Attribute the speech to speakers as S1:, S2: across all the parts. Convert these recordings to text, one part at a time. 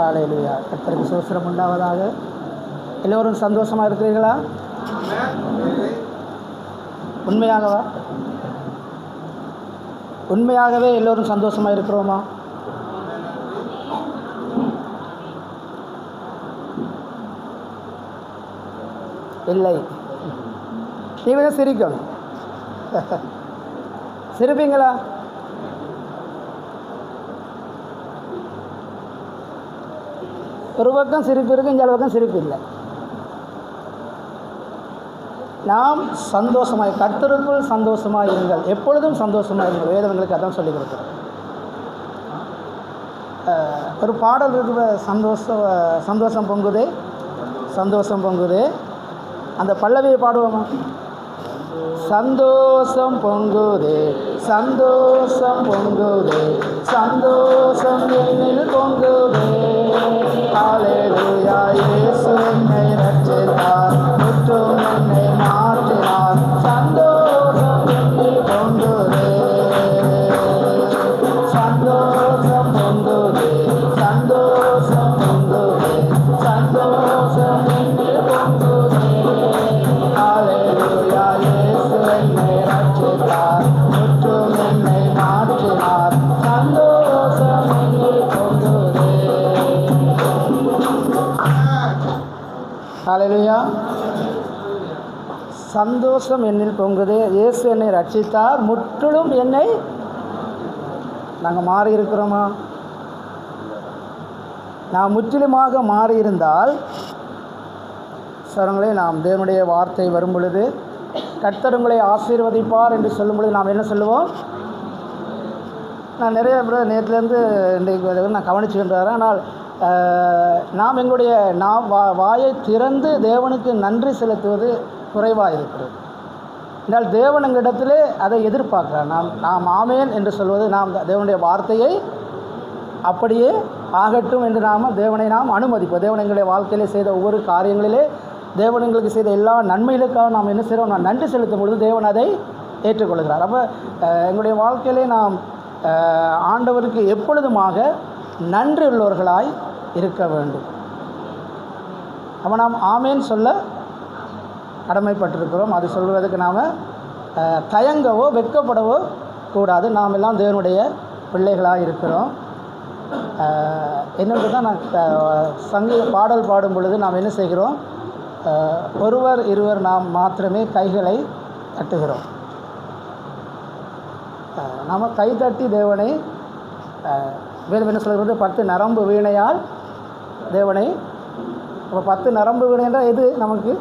S1: ஹல்லேலூயா. கர்த்தருக்கு ஸ்தோத்திரம் உண்டாவதாக. எல்லோரும் சந்தோஷமாக இருக்கிறீர்களா? உண்மையாகவா? உண்மையாகவே எல்லோரும் சந்தோஷமாக இருக்கிறோமா? இல்லை. நீங்கள் சிரிக்கணும். சிரிப்பீங்களா? ஒரு பக்கம் சிரிப்பு இருக்கு, இந்த பக்கம் சிரிப்பு இல்லை. நாம் சந்தோஷமாக, கர்த்தருக்குள் சந்தோஷமாக இருங்கள், எப்பொழுதும் சந்தோஷமாக இருங்கள். வேதங்களுக்கு அதான் சொல்லிக் கொடுக்குறோம். ஒரு பாடல் இருக்கிற சந்தோஷம் பொங்குதே, சந்தோஷம் பொங்குதே. அந்த பல்லவியை பாடுவோமா? சந்தோஷம் பொங்குதே, சந்தோஷம் பொங்குதே, சந்தோஷம் என்னில் பொங்குதே. ஹல்லேலூயா. இயேசு என்னை ரட்சித்தார், முற்றும் என்னை மாற்றினார். சந்தோஷம் என்னில் பொங்குதே, சந்தோஷம் பொங்குதே, சந்தோஷம் பொங்குதே, சந்தோஷம் என்னில் பொங்குதே. ஹல்லேலூயா. இயேசு என்னை ரட்சித்தார், முற்றும் என்னை மாற்றினார். சந்தோஷம் என்னில் பொங்குதே. ஹல்லேலூயா. சந்தோஷம் என்னில் பொங்குதே. இயேசு என்னை ரட்சித்தார், முற்றிலும் என்னை. நாங்கள் மாறி இருக்கிறோமா? நாம் முற்றிலுமாக மாறியிருந்தால் சரங்களே, நாம் தேவனுடைய வார்த்தை வரும் பொழுது கர்த்தர் உங்களை ஆசீர்வதிப்பார் என்று சொல்லும் பொழுது நாம் என்ன சொல்லுவோம்? நான் நிறைய நேற்றுலேருந்து இன்றைக்கு நான் கவனிச்சுக்கின்றார். ஆனால் நாம் எங்களுடைய வாயை திறந்து தேவனுக்கு நன்றி செலுத்துவது குறைவாக இருக்கிறது. என்றால் தேவன் எங்களிடத்திலே அதை எதிர்பார்க்கிறார். நாம் ஆமேன் என்று சொல்வது, நாம் தேவனுடைய வார்த்தையை அப்படியே ஆகட்டும் என்று தேவனை நாம் அனுமதிப்போம். தேவன் எங்களுடைய வாழ்க்கையிலே செய்த ஒவ்வொரு காரியங்களிலே, தேவன் எங்களுக்கு செய்த எல்லா நன்மைகளுக்காக நாம் என்ன செய்கிறோம்? நான் நன்றி செலுத்தும் பொழுது தேவன் அதை ஏற்றுக்கொள்கிறார். அப்போ எங்களுடைய வாழ்க்கையிலே நாம் ஆண்டவருக்கு எப்பொழுதுமாக நன்றி உள்ளவர்களாய் இருக்க வேண்டும். அப்போ நாம் ஆமேன் சொல்ல கடமைப்பட்டிருக்கிறோம். அது சொல்வதற்கு நாம் தயங்கவோ வெட்கப்படவோ கூடாது. நாம் எல்லாம் தேவனுடைய பிள்ளைகளாக இருக்கிறோம். என்னென்று தான் நான் சங்கீத பாடல் பாடும் பொழுது நாம் என்ன செய்கிறோம்? ஒருவர் இருவர் நாம் மாத்திரமே கைகளை தட்டுகிறோம். நாம் கைத்தட்டி தேவனை, வேறு என்ன சொல்கிறது? 10 நரம்பு வீணையால் தேவனை. அப்போ 10 நரம்பு வீணை என்றால் எது? நமக்கு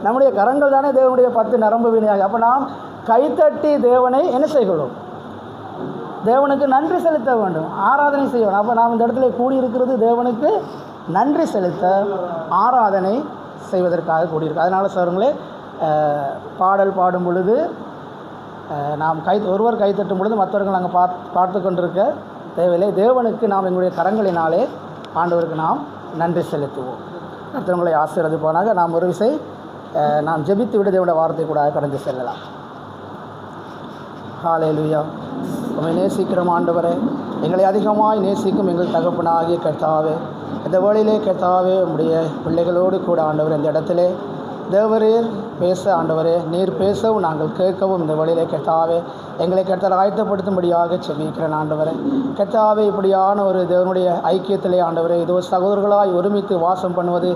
S1: நம்முடைய கரங்கள் தானே தேவனுடைய 10 நரம்பு வீணையாக. அப்போ நாம் கைத்தட்டி தேவனை என்ன செய்கிறோம்? தேவனுக்கு நன்றி செலுத்த வேண்டும், ஆராதனை செய்யணும். அப்போ நாம் இந்த இடத்துல கூடியிருக்கிறது தேவனுக்கு நன்றி செலுத்த, ஆராதனை செய்வதற்காக கூடியிருக்கு. அதனால் சொல்லுங்களே, பாடல் பாடும் பொழுது நாம் ஒருவர் கைத்தட்டும் பொழுது மற்றவர்கள் நாங்கள் பார்த்து கொண்டிருக்க தேவையில்லை. தேவனுக்கு நாம் எங்களுடைய கரங்களினாலே ஆண்டவருக்கு நாம் நன்றி செலுத்துவோம். மற்றவங்களை ஆசீர்வதிப்பானாக. நாம் ஒரு விசை நாம் ஜெபித்து விட தேவனுடைய வார்த்தை கூட கடந்து செல்லலாம். ஹல்லேலூயா. உம்மை நேசிக்கிறோம் ஆண்டவரே, எங்களை அதிகமாய் நேசிக்கும் எங்கள் தகப்பனாகிய கர்த்தாவே, இந்த வேளையிலே கர்த்தாவே உம்முடைய பிள்ளைகளோடு கூட ஆண்டவர் இந்த இடத்திலே தேவரீர் பேச ஆண்டவரே, நீர் பேசவும் நாங்கள் கேட்கவும் இந்த வழியிலே கர்த்தாவே எங்களை கர்த்தர் ஆயத்தப்படுத்தும்படியாக செபிக்கிறேன் ஆண்டவரே. கர்த்தாவே, இப்படியான ஒரு தேவனுடைய ஐக்கியத்திலே ஆண்டவரே, இதோ சகோதரர்களாய் ஒருமித்து வாசம் பண்ணுவது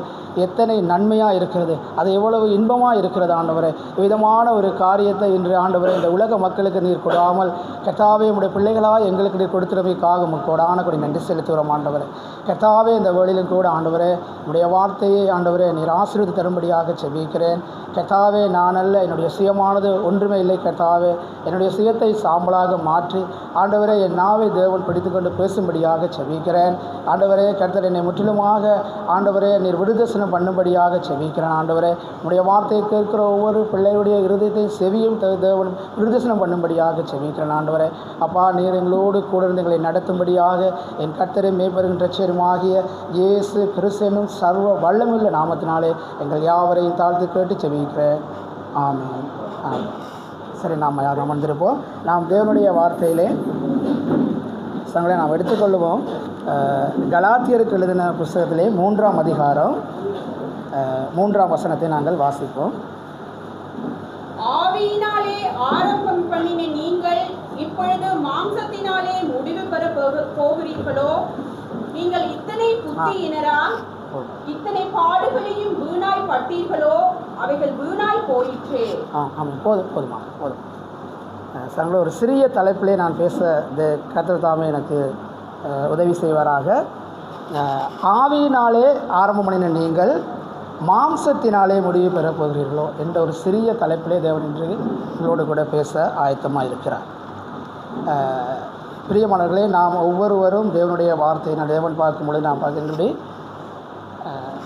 S1: எத்தனை நன்மையாக இருக்கிறது, அது எவ்வளவு இன்பமாக இருக்கிறது ஆண்டவரே. விதமான ஒரு காரியத்தை இன்று ஆண்டவரே இந்த உலக மக்களுக்கு நீர் கொடாமல் கர்த்தாவே உம்முடைய பிள்ளைகளாய் எங்களுக்கு நீர் கொடுத்துறவைக்காக கொடான கொடி நன்றி செலுத்துகிறோம் ஆண்டவரே. கர்த்தாவே, இந்த வேளையிலும் கூட ஆண்டவரே உம்முடைய வார்த்தையை ஆண்டவரே நீர் ஆசீர்வதி தரும்படியாக செபிக்கிறேன் கர்த்தாவே. நான் அல்ல, என்னுடைய சுயமானது ஒன்றுமே இல்லை கர்த்தாவே. என்னுடைய சுயத்தை சாம்பலாக மாற்றி ஆண்டவரே என் நாவை தேவன் பிடித்துக்கொண்டு பேசும்படியாக செபிக்கிறேன் ஆண்டவரே. கர்த்தர் என்னை முற்றிலுமாக ஆண்டவரே நீர் விடுதசனம் பண்ணும்படியாக செபிக்கிறேன் ஆண்டவரே. உடைய வார்த்தையை கேட்கிற ஒவ்வொரு பிள்ளையுடைய இருதயத்தை செவியும் தேவன் விடுதசனம் பண்ணும்படியாக செபிக்கிறேன் ஆண்டவரே. அப்பா, நீர் எங்களோடு கூட இருந்து எங்களை நடத்தும்படியாக என் கர்த்தரை மேய்ப்பருகின்ற ரட்சகருமாகிய இயேசு கிறிஸ்து சர்வ வல்லமையுள்ள நாமத்தினாலே எங்கள் யாவரையும் தாழ்த்து கேட்டு செபிக்கிறேன். ஆமென். ஆமென். சரி, நாம் யாரும் அமர்ந்திருப்போம். நாம் தேவனுடைய வார்த்தையிலே சங்களை நாம் எடுத்துக்கொள்வோம். கலாத்தியருக்கு எழுதின புஸ்தகத்திலே 3ஆம் அதிகாரம் 3ஆம் வசனத்தை நாங்கள் வாசிப்போம்.
S2: ஆவியினாலே ஆரம்பம் பண்ணின நீங்கள் இப்பொழுது மாம்சத்தினாலே முடிவு பெற போகிறீர்களோ? நீங்கள் இத்தனை புத்தியினரா? இத்தனை பாடுகளையும் வீணாய் பட்டீர்களோ? அவைகள் வீணாய் போயிற்றே.
S1: போதுமா போதும். சங்களை ஒரு சிறிய தலைப்பிலே நான் பேச கர்த்தர் தாமே எனக்கு உதவி செய்வாராக. ஆவியினாலே ஆரம்பம் பண்ணின நீங்கள் மாம்சத்தினாலே முடிவு பெறப் போகிறீர்களோ என்ற ஒரு சிறிய தலைப்பிலே தேவன் இன்று உங்களோடு கூட பேச ஆயத்தமாக இருக்கிறார். பிரியமானவர்களே, நாம் ஒவ்வொருவரும் தேவனுடைய வார்த்தையை தேவன் பார்க்கும் பொழுது நாம் பார்க்கின்றபடி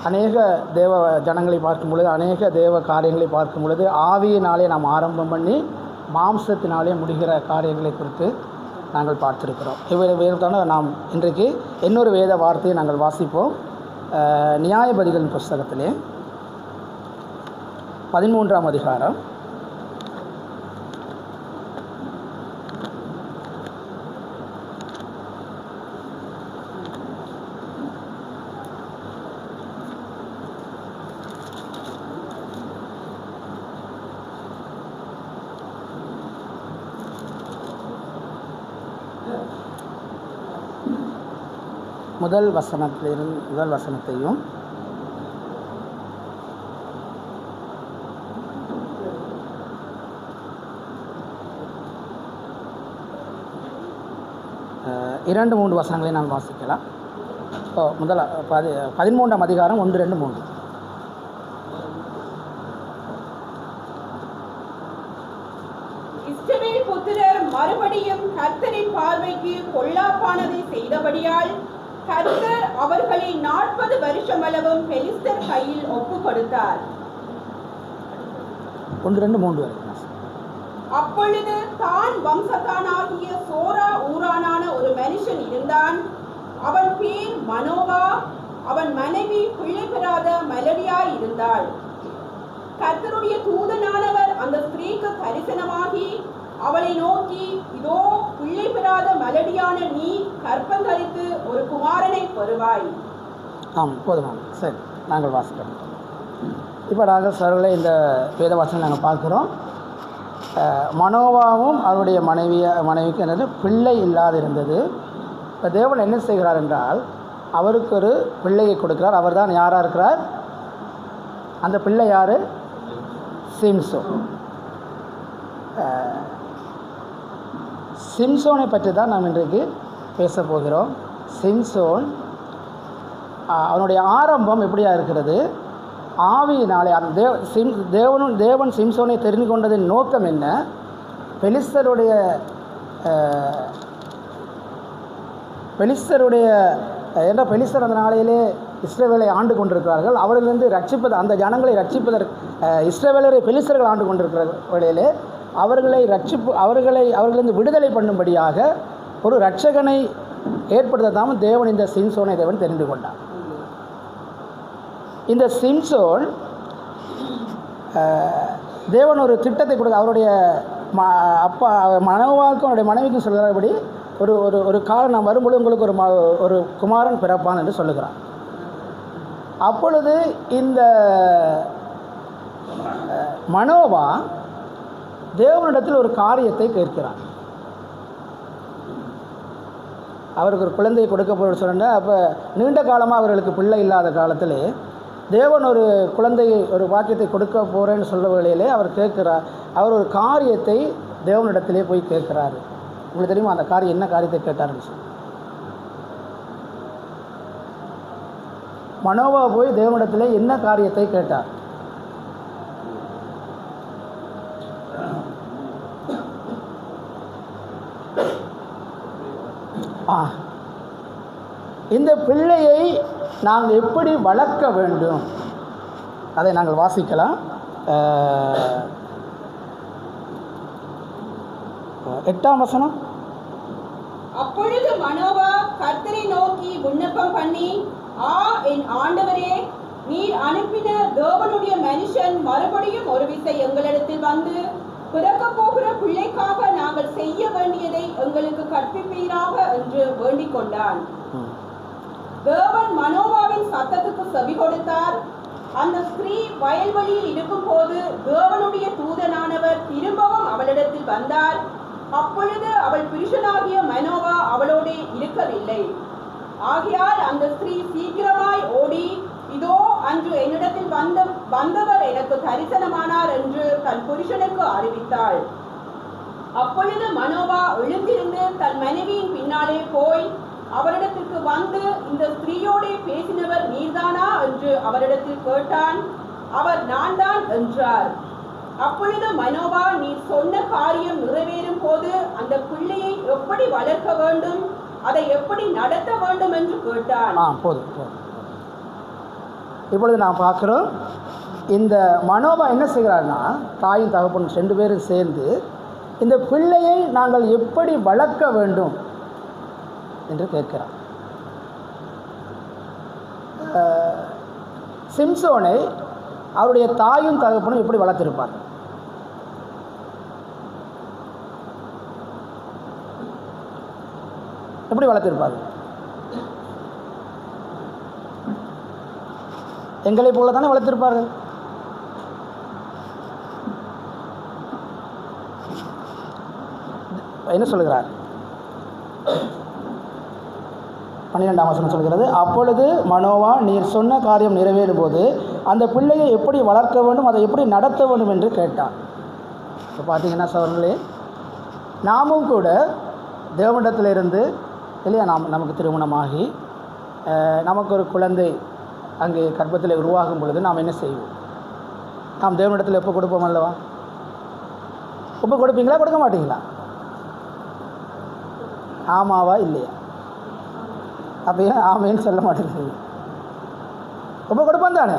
S1: அநேக தேவ ஜனங்களை பார்க்கும் பொழுது, அநேக தேவ காரியங்களை பார்க்கும் பொழுது ஆவியினாலே நாம் ஆரம்பம் பண்ணி மாம்சத்தினாலே முடிகிற காரியங்களை குறித்து நாங்கள் பார்த்துருக்கிறோம். இவ்வளவு வேதத்தான நாம் இன்றைக்கு இன்னொரு வேத வார்த்தையை நாங்கள் வாசிப்போம். நியாயபதிகளின் புஸ்தகத்திலே 13ஆம் அதிகாரம் 1 வசனத்திலிருந்து 1 வசனத்தையும் 2-3 வசனங்களை நாம் வாசிக்கலாம். 13ஆம் அதிகாரம் 1-2-3.
S2: இஸ்ரவேல் புத்திரர் மறுபடியும் கர்த்தரின் பார்வைக்கு பொல்லாப்பானதை செய்தபடியால் கர்த்தர் அவர்களை 40 வருஷமளவும் பெலிஸ்தர் கையில் ஒப்பு கொடுத்தார்.
S1: 1-2-3 வரை.
S2: அப்பொழுது தான் வம்சத்தானாகிய சோரா ஊரானான ஒரு மனுஷன் இருந்தான். அவன் பேர் மனோவா. அவன் மனைவி பிள்ளை பெறாத மலடியாய் இருந்தாள். கர்த்தருடைய தூதனானவர் அந்த ஸ்திரீக்கு தரிசனமாகி அவளை நோக்கி, இதோ பிள்ளை பெறாத மலடியான நீ கர்ப்பம் தரித்து ஒரு குமாரனை பெறுவாய்.
S1: போதும். சரி, நாங்கள் வாசிக்கிறோம். இப்போ நாங்கள் சர்வலை இந்த வேதவாசனை நாங்கள் பார்க்குறோம். மனோவாவும் அவருடைய மனைவிக்கு என்னது பிள்ளை இல்லாது இருந்தது. இப்போ தேவன் என்ன செய்கிறார் என்றால் அவருக்கு ஒரு பிள்ளையை கொடுக்கிறார். அவர் தான் யாராக இருக்கிறார்? அந்த பிள்ளை யார்? சிம்சோன். சிம்சோனை பற்றி தான் நாம் இன்றைக்கு பேச போகிறோம். சிம்சோன் அவனுடைய ஆரம்பம் எப்படியா இருக்கிறது? ஆவியினாலே அந்த தேவன் சிம்சோனை தெரிந்து கொண்டதின் நோக்கம் என்ன? பெலிஸ்தருடைய என்ற பெலிஸ்தர் அந்த நாளையிலே இஸ்ரவேலை ஆண்டு கொண்டிருக்கிறார்கள். அவர்களிலிருந்து ரட்சிப்பது, அந்த ஜனங்களை ரட்சிப்பதற்கு இஸ்ரவேலரை பெலிஸ்தர்கள் ஆண்டு கொண்டிருக்கிற வேளையிலே அவர்களிலிருந்து விடுதலை பண்ணும்படியாக ஒரு இரட்சகனை ஏற்படுத்தாமல் தேவன் இந்த சிம்சோனை தேவன் தெரிந்து கொண்டார். இந்த சிம்சோன் தேவன் ஒரு திட்டத்தை கொடுக்க அவருடைய அப்பா மனோவாக்கும் அவருடைய மனைவிக்கும் சொல்கிறபடி ஒரு காலம் வரும்பொழுது உங்களுக்கு ஒரு குமாரன் பிறப்பான் என்று சொல்லுகிறார். அப்பொழுது இந்த மனோவா தேவனிடத்தில் ஒரு காரியத்தை கேட்கிறார். அவருக்கு ஒரு குழந்தையை கொடுக்க போகிற சொன்னால், அப்போ நீண்ட காலமாக அவர்களுக்கு பிள்ளை இல்லாத காலத்தில் தேவன் ஒரு குழந்தையை ஒரு வாக்கியத்தை கொடுக்க போகிறேன்னு சொல்ல வேளையிலே அவர் ஒரு காரியத்தை தேவனிடத்திலே போய் கேட்குறாரு. உங்களுக்கு தெரியுமா அந்த காரியம் என்ன காரியத்தை கேட்டாருன்னு சொல்லி? மனோவா போய் தேவனிடத்திலே என்ன காரியத்தை கேட்டார்? இந்த பிள்ளையை நாங்கள் எப்படி வளர்க்க வேண்டும் அதை நாங்கள் வாசிக்கலாம். 8ஆம் வசனம்.
S2: அப்பொழுது மனோவா கர்த்தரை நோக்கி விண்ணப்பம் பண்ணி, என் ஆண்டவரே, நீர் அனுப்பின தேவனுடைய மனுஷன் மறுபடியும் ஒரு விசை எங்களிடத்தில் வந்து பிறக்கப் போகிற பிள்ளைக்காக நாங்கள் செய்ய வேண்டியதை எங்களுக்கு கற்பிப்பீராக என்று வேண்டிக் கொண்டான். தேவன் மனோவாவின் சத்தத்துக்கு செவி கொடுத்தார். அந்த ஸ்திரீ வயல்வெளியில் இருக்கும் போது தேவனுடைய தூதனானவர் திரும்பவும் அவளிடத்தில் வந்தார். அப்பொழுது அவள் புருஷனாகிய மனோவா அவளோடு இருக்கவில்லை. ஆகையால் அந்த ஸ்திரீ சீக்கிரமாய் ஓடி, இதோ அன்று என்னிடத்தில் வந்தவர் எனக்கு தரிசனமானார் என்று தன் புருஷனுக்கு அறிவித்தாள். அப்பொழுது மனோவா எழுந்திருந்து தன் மனைவியின் பின்னாலே போய் அவரிடத்திற்கு வந்து, இந்த ஸ்திரீயோடே பேசினவர் நீர்தானா என்று அவரிடத்தில் கேட்டான். அவர் நான் தான் என்றார். அப்பொழுது மனோவா, நீர் சொன்ன காரியம் நிறைவேறும் போது அந்த பிள்ளையை எப்படி வளர்க்க வேண்டும், அதை எப்படி நடத்த வேண்டும் என்று கேட்டான்.
S1: போதும். இப்பொழுது நான் பார்க்குறோம், இந்த மனோவா என்ன செய்கிறார்னா, தாயும் தகப்பனும் 2 பேரும் சேர்ந்து இந்த பிள்ளையை நாங்கள் எப்படி வளர்க்க வேண்டும் என்று கேட்கிறார். சிம்சோனை அவருடைய தாயும் தகப்பனும் எப்படி வளர்த்திருப்பார்? எப்படி வளர்த்திருப்பார்? எங்களை போல தானே வளர்த்திருப்பார்கள். என்ன சொல்கிறார்? 12ஆம் வசனம் சொல்கிறது, அப்பொழுது மனோவா, நீர் சொன்ன காரியம் நிறைவேறும் போது அந்த பிள்ளையை எப்படி வளர்க்க வேண்டும், அதை எப்படி நடத்த வேண்டும் என்று கேட்டான். இப்போ பார்த்தீங்கன்னா சோழர்களே, நாமும் கூட தேவனிடத்திலிருந்து இல்லையா, நமக்கு திருமணமாகி நமக்கு ஒரு குழந்தை அங்கே கர்ப்பத்தில் உருவாகும் பொழுது நாம் என்ன செய்வோம்? நாம் தேவனிடத்தில் எப்போ கொடுப்போம் அல்லவா? எப்போ கொடுப்பீங்களா, கொடுக்க மாட்டீங்களா? ஆமாவா இல்லையா? அப்போ ஏன் ஆமேன்னு சொல்ல மாட்டேங்குது? ரொம்ப கொடுப்போம் தானே.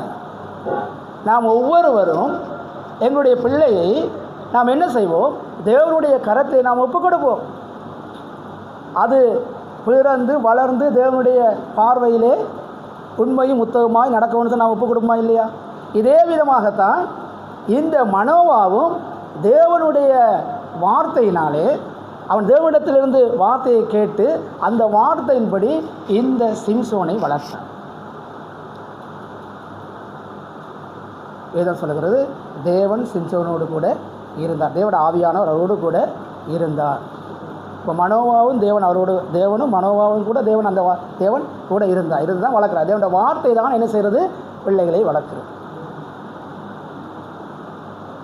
S1: நாம் ஒவ்வொருவரும் எங்களுடைய பிள்ளையை நாம் என்ன செய்வோம்? தேவனுடைய கரத்தை நாம் ஒப்பு கொடுப்போம். அது பிறந்து வளர்ந்து தேவனுடைய பார்வையிலே உண்மையும் உத்தகமாய் நடக்கணும்னு நாம் ஒப்பு கொடுப்போமா இல்லையா? இதே விதமாகத்தான் இந்த மனோவாவும் தேவனுடைய வார்த்தையினாலே, அவன் தேவனிடத்திலிருந்து வார்த்தையை கேட்டு அந்த வார்த்தையின்படி இந்த சிம்சோனை வளர்த்தான். வேதம் சொல்லுகிறது, தேவன் சிம்சோனோடு கூட இருந்தார். தேவனுடைய ஆவியானவர் அவரோடு கூட இருந்தார். இப்போ மனோவாவும் தேவனும் மனோவாவும் கூட அந்த தேவன் கூட இருந்து தான் வளர்க்குறார். தேவனுடைய வார்த்தை தான் என்ன செய்கிறது? பிள்ளைகளை வளர்க்குறது.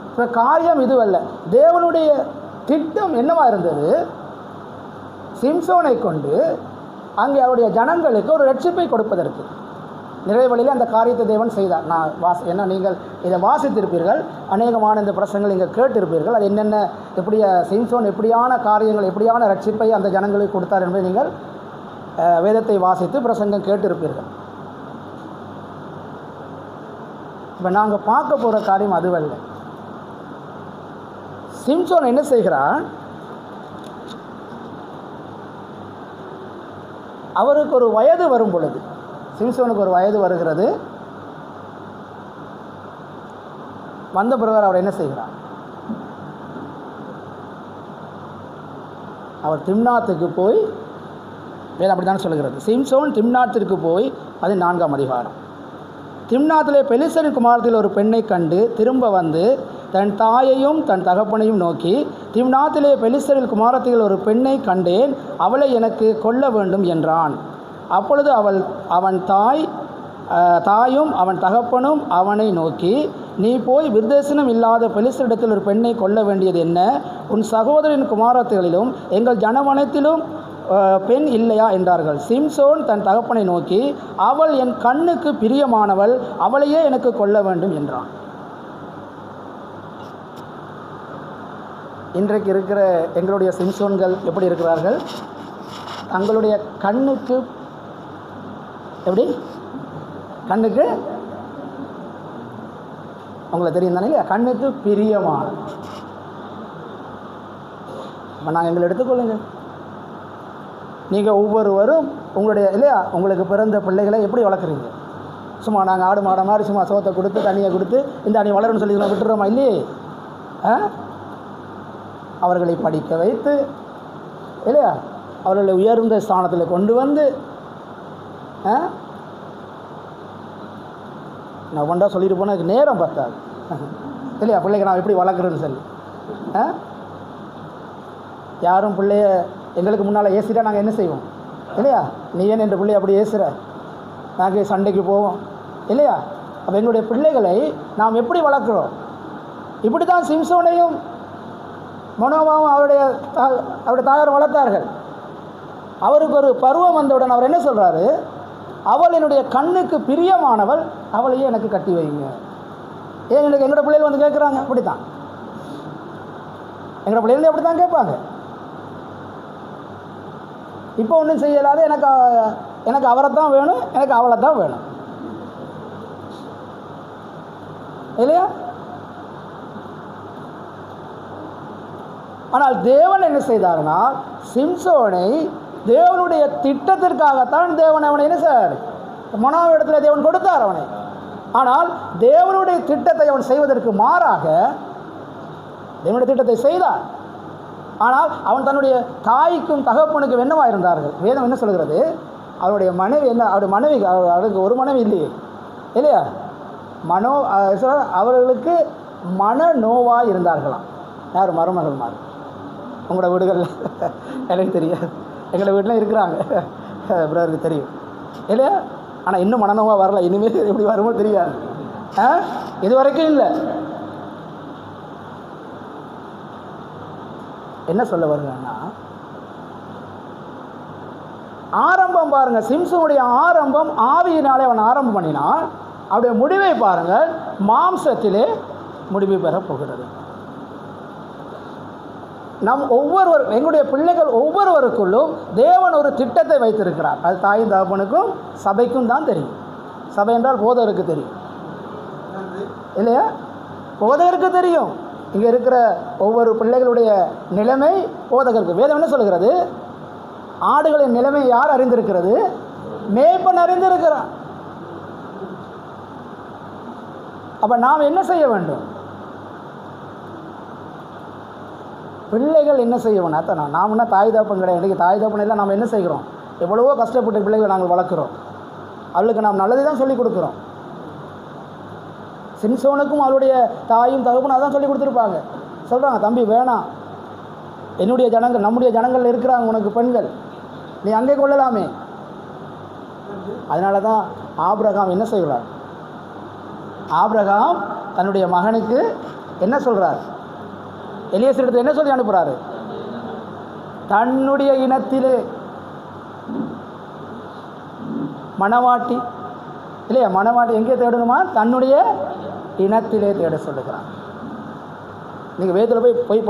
S1: இப்போ காரியம் இதுவல்ல, தேவனுடைய திட்டம் என்னவா இருந்தது? சிம்சோனை கொண்டு அங்கே அவருடைய ஜனங்களுக்கு ஒரு ரட்சிப்பை கொடுப்பதற்கு நிறைவழியில் அந்த காரியத்தை தேவன் செய்தார். நான் நீங்கள் இதை வாசித்திருப்பீர்கள், அநேகமான இந்த பிரசங்கள் நீங்கள் கேட்டிருப்பீர்கள். அது என்னென்ன, சிம்சோன் எப்படியான காரியங்கள், எப்படியான ரட்சிப்பை அந்த ஜனங்களுக்கு கொடுத்தார் என்பதை நீங்கள் வேதத்தை வாசித்து பிரசங்கம் கேட்டிருப்பீர்கள். இப்போ நாங்கள் பார்க்க போகிற காரியம் அதுவல்ல. சிம்சோன் என்ன செய்கிறான்? அவருக்கு ஒரு வயது வரும் பொழுது, சிம்சோனுக்கு ஒரு வயது வருகிறது. வந்த பிறகு அவர் என்ன செய்கிறார்? அவர் திம்னாத்துக்கு போய், வேறு அப்படி தானே சொல்லுகிறது, சிம்சோன் திம்னாத்திற்கு போய், அது 4ஆம் அதிகாரம். திம்னாத்திலே பெலிஸ்தரின் குமாரத்தில் ஒரு பெண்ணை கண்டு திரும்ப வந்து தன் தாயையும் தன் தகப்பனையும் நோக்கி, திம்னாத்திலே பெலிஸ்தரின் குமாரத்தில் ஒரு பெண்ணை கண்டேன், அவளை எனக்கு கொல்ல வேண்டும் என்றான். அப்பொழுது அவன் தாயும் அவன் தகப்பனும் அவனை நோக்கி, நீ போய் விருத்தசனம் இல்லாத பெலிஸ்தரிடத்தில் ஒரு பெண்ணை கொல்ல வேண்டியது என்ன? உன் சகோதரின் குமாரத்திகளிலும் எங்கள் ஜனவனத்திலும் பெண் இல்லையா என்றார்கள். சிம்சோன் தன் தகப்பனை நோக்கி, அவள் என் கண்ணுக்கு பிரியமானவள், அவளையே எனக்கு கொல்ல வேண்டும் என்றான். இன்றைக்கு இருக்கிற எங்களுடைய சிம்சோன்கள் எப்படி இருக்கிறார்கள்? தங்களுடைய கண்ணுக்கு எப்படி, கண்ணுக்கு உங்களுக்கு தெரியும் தானே இல்லையா, கண்ணுக்கு பிரியமான. நாங்கள் எங்களை எடுத்துக்கொள்ளுங்கள். நீங்கள் ஒவ்வொருவரும் உங்களுடைய இல்லையா, உங்களுக்கு பிறந்த பிள்ளைகளை எப்படி வளர்க்குறீங்க? சும்மா நாங்கள் ஆடு மாட மாதிரி சும்மா சோத்தை கொடுத்து தண்ணியை கொடுத்து இந்த அணி வளரும்னு சொல்லி விட்டுறோமா இல்லையே? அவர்களை படிக்க வைத்து இல்லையா அவர்களை உயர்ந்த ஸ்தானத்தில் கொண்டு வந்து நான் ஒன்றா சொல்லிட்டு போனால் அதுக்கு நேரம் பத்தாது இல்லையா பிள்ளைங்க நான் எப்படி வளர்க்குறேன்னு சொல்லி யாரும் பிள்ளைய எங்களுக்கு முன்னால் ஏசிட்டா நாங்கள் என்ன செய்வோம் இல்லையா நீ ஏன் என்ற பிள்ளைய அப்படி ஏசுகிற நாங்கள் சண்டைக்கு போவோம் இல்லையா அப்போ எங்களுடைய பிள்ளைகளை நாம் எப்படி வளர்க்குறோம் இப்படி தான் சிம்சோனையும் மனோவாவும் அவருடைய தாயார் வளர்த்தார்கள். அவருக்கு ஒரு பருவம் வந்தவுடன் அவர் என்ன சொல்கிறாரு, அவள் என்னுடைய கண்ணுக்கு பிரியமானவள், அவளையே எனக்கு கட்டி வைங்க. ஏன் எனக்கு எங்களோட பிள்ளைகள் வந்து கேட்குறாங்க, அப்படி தான் எங்களோட பிள்ளைகள் அப்படி தான் கேட்பாங்க. இப்போ ஒன்றும் செய்யலாத எனக்கு அவரை தான் வேணும், எனக்கு அவளை தான் வேணும் இல்லையா. ஆனால் தேவன் என்ன செய்தார்னா, சிம்சோனை தேவனுடைய திட்டத்திற்காகத்தான் தேவன் அவனை என்ன செய்தார், மனோவிடத்தில் தேவன் கொடுத்தார் அவனை. ஆனால் தேவனுடைய திட்டத்தை அவன் செய்வதற்கு மாறாக தேவனுடைய திட்டத்தை செய்தார். ஆனால் அவன் தன்னுடைய தாய்க்கும் தகப்பனுக்கும் என்னவாக இருந்தார்கள். வேதம் என்ன சொல்கிறது, அவருடைய மனைவி என்ன, அவருடைய மனைவி, அவருக்கு ஒரு மனைவி இல்லையே இல்லையா, அவர்களுக்கு மன நோவாக இருந்தார்களாம். யார், மருமகள் மாதிரி. உங்களோட வீடுகளில் எனக்கு தெரியாது, எங்களோட வீட்டில் இருக்கிறாங்க, பிரதருக்கு தெரியும் இல்லையா. ஆனால் இன்னும் மனநோவாக வரல, இனிமேல் எப்படி வருமோ தெரியாது, இது வரைக்கும் இல்லை. என்ன சொல்ல வருங்கன்னா, ஆரம்பம் பாருங்கள், சிம்சனுடைய ஆரம்பம் ஆவியினாலே அவன் ஆரம்பம் பண்ணினான். அவருடைய முடிவை பாருங்கள், மாம்சத்திலே முடிவு பெறப் போகிறது. நம் எங்களுடைய பிள்ளைகள் ஒவ்வொருவருக்குள்ளும் தேவன் ஒரு திட்டத்தை வைத்திருக்கிறார். அது தாயும் தகப்பனுக்கும் சபைக்கும் தான் தெரியும். சபை என்றால் போதகருக்கு தெரியும் இல்லையா, போதகருக்கு தெரியும். இங்கே இருக்கிற ஒவ்வொரு பிள்ளைகளுடைய நிலைமை போதகருக்கு. வேதம் என்ன சொல்கிறது, ஆடுகளின் நிலைமை யார் அறிந்திருக்கிறது, மேய்ப்பன் அறிந்திருக்கிறான். அப்போ நாம் என்ன செய்ய வேண்டும், பிள்ளைகள் என்ன செய்யணும். அத்தனை நாம்னா தாய் தகப்பன் கிடையாது. இன்றைக்கி தாய் தகப்பன் எல்லாம் நாம் என்ன செய்கிறோம், எவ்வளவோ கஷ்டப்பட்ட பிள்ளைகளை நாங்கள் வளர்க்குறோம். அவளுக்கு நாம் நல்லது தான் சொல்லிக் கொடுக்குறோம். சிம்சோனுக்கும் அவளுடைய தாயும் தகப்பனும் அதான் சொல்லி கொடுத்துருப்பாங்க. சொல்கிறாங்க, தம்பி வேணாம், என்னுடைய ஜனங்கள், நம்முடைய ஜனங்கள் இருக்கிறாங்க உனக்கு பெண்கள், நீ அங்கே கொள்ளலாமே. அதனால தான் ஆபிரகாம் என்ன செய்கிறார், ஆபிரகாம் தன்னுடைய மகனுக்கு என்ன சொல்கிறார், எலியேசரிடத்தில் என்ன சொல்லி அனுப்புகிறாரு, தன்னுடைய இனத்திலே மணவாட்டி இல்லையா, மணவாட்டி எங்கே தேடணுமா, தன்னுடைய இனத்திலே தேட சொல்லுகிறான். நீங்கள் வேதத்தில்